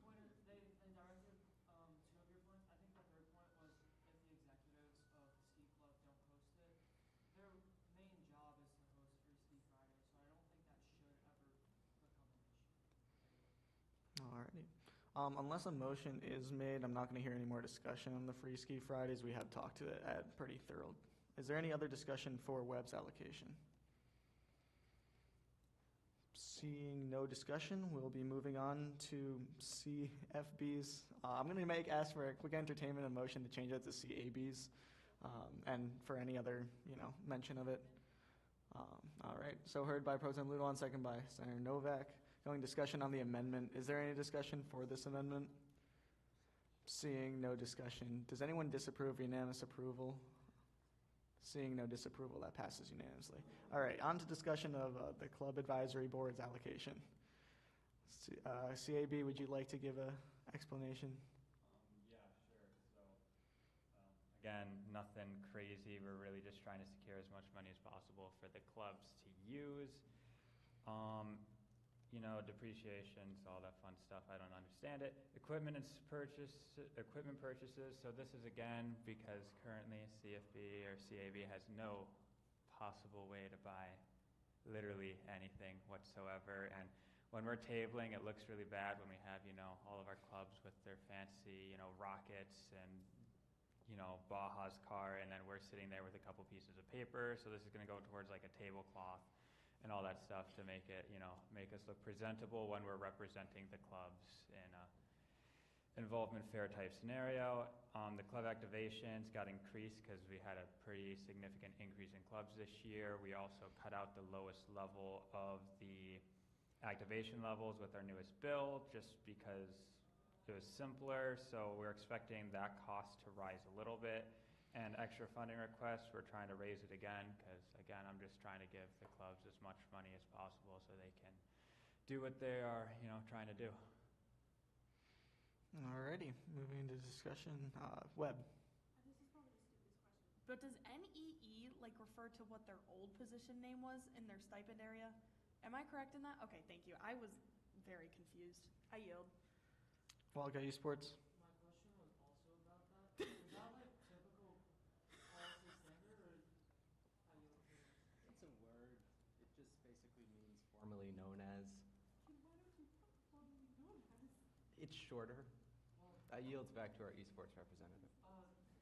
pointed, they directed two of your points. I think the third point was if the executives of the ski club don't host it, their main job is to host Free Ski Friday, so I don't think that should ever become an issue. Alrighty. Unless a motion is made, I'm not going to hear any more discussion on the Free Ski Fridays. We have talked to it at pretty thorough. Is there any other discussion for Webb's allocation? Seeing no discussion, we'll be moving on to CFBs. I'm going to ask for a quick entertainment and motion to change that to CABs, and for any other, mention of it. All right. So heard by Pro Tem Ludowan, second by Senator Novak. Going discussion on the amendment. Is there any discussion for this amendment? Seeing no discussion. Does anyone disapprove? Unanimous approval? Seeing no disapproval, that passes unanimously. All right, on to discussion of the Club Advisory Board's allocation. CAB, would you like to give an explanation? Yeah, sure. So, again, nothing crazy. We're really just trying to secure as much money as possible for the clubs to use. Depreciations, all that fun stuff. I don't understand it. Equipment purchases. So this is again because currently CFB or CAB has no possible way to buy literally anything whatsoever. And when we're tabling, it looks really bad when we have, all of our clubs with their fancy, rockets and, Baja's car, and then we're sitting there with a couple pieces of paper. So this is going to go towards like a tablecloth and all that stuff to make it, make us look presentable when we're representing the clubs in a involvement fair type scenario. The club activations got increased because we had a pretty significant increase in clubs this year. We also cut out the lowest level of the activation levels with our newest bill just because it was simpler. So we're expecting that cost to rise a little bit. And extra funding requests, we're trying to raise it again because, again, I'm just trying to give the clubs as much money as possible so they can do what they are, trying to do. Alrighty, moving into discussion. Webb. This is probably the stupidest question. But does NEE refer to what their old position name was in their stipend area? Am I correct in that? Okay, thank you. I was very confused. I yield. Wildcat Esports. My question was also about that. Is that like typical policy standard, or I yield to? It's a word. It just basically means formerly known as. Why don't you put formally known as? It's shorter. Well, That yields back to our esports representative.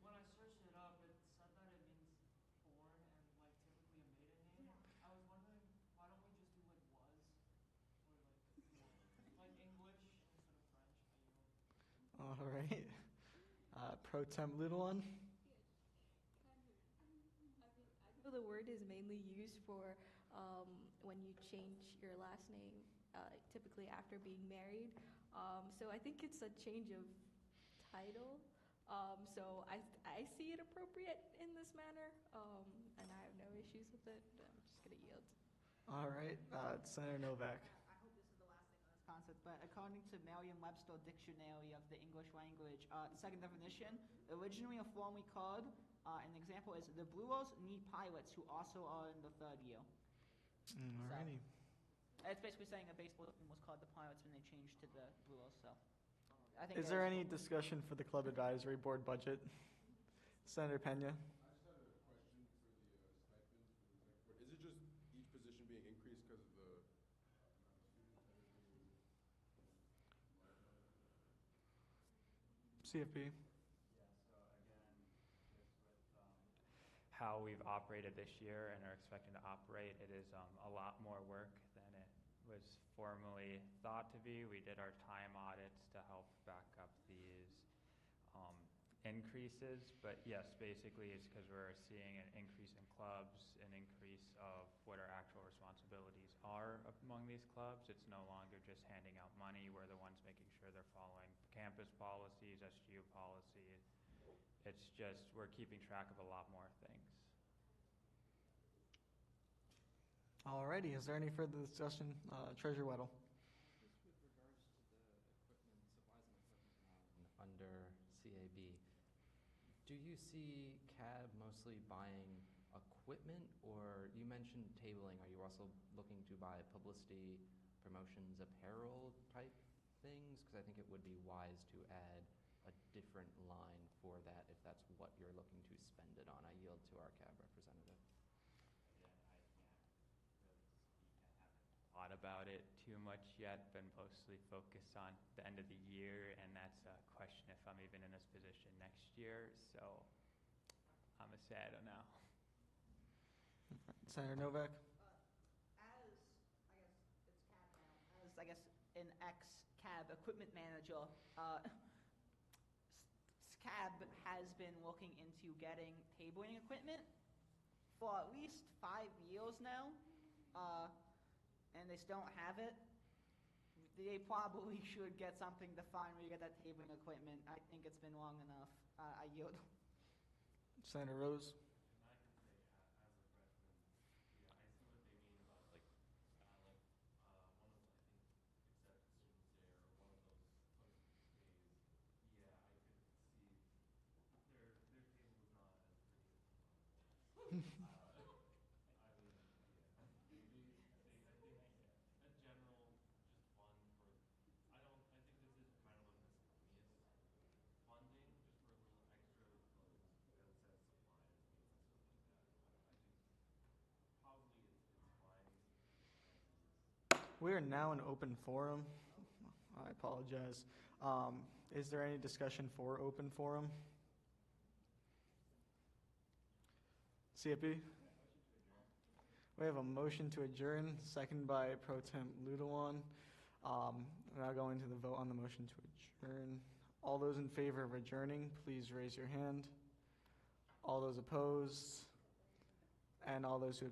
when I searched it up, it said that it means born and like typically a maiden name. Yeah. I was wondering, why don't we just do like was, or like English instead of French? I yield. All right. Pro Temp Little One. So the word is mainly used for when you change your last name, typically after being married. So I think it's a change of title. So I see it appropriate in this manner, and I have no issues with it. I'm just gonna yield. All right. Senator Novak. I hope this is the last thing on this concept, but according to Merriam-Webster Dictionary of the English language, the second definition, originally a formally called, an example is the Brewers need pilots who also are in the third year. Alrighty. It's basically saying a baseball team was called the Pilots when they changed to the Brewers, so. I think Is there any discussion for the Club Advisory Board budget? Senator Pena. I just had a question for the stipends for the executive board. Is it just each position being increased because of the amount of students that are being CFP. Yeah, so again, just with how we've operated this year and are expecting to operate, it is a lot more work than it was formerly thought to be. We did our time audits to help back up these increases, but yes, basically it's because we're seeing an increase in clubs, an increase of what our actual responsibilities are among these clubs. It's no longer just handing out money. We're the ones making sure they're following campus policies, SGU policies. It's just we're keeping track of a lot more things. Alrighty. Is there any further discussion? Treasurer Weddle. Just with regards to the equipment, supplies and equipment line under CAB, do you see CAB mostly buying equipment, or you mentioned tabling? Are you also looking to buy publicity, promotions, apparel type things? Because I think it would be wise to add a different line for that if that's what you're looking to spend it on. I yield to our CAB representative. Again, I can't really speak. I haven't thought about it too much yet. Been mostly focused on the end of the year, and that's a question if I'm even in this position next year. So I'm gonna say I don't know. Senator Novak. As I guess an ex-CAB equipment manager, CAB has been looking into getting tabling equipment for at least 5 years now, and they still don't have it. They probably should get something to finally get that tabling equipment. I think it's been long enough. I yield. Senator Rose. And I can say, as a freshman, yeah, I see what they mean about like ballot. One of, I think, Accept Students Day or one of those days. Yeah, I could see their table is not as pretty as the one. I mean, yeah, maybe I think a general just fund for. I think this is kind of a miscellaneous funding just for a little extra clothes as it says supplies and stuff like that. I think probably it's fine. We are now in open forum. I apologize. Is there any discussion for open forum? CFP? We have a motion to adjourn, second by Pro Temp Ludewan. Now going to the vote on the motion to adjourn. All those in favor of adjourning, please raise your hand. All those opposed, and all those who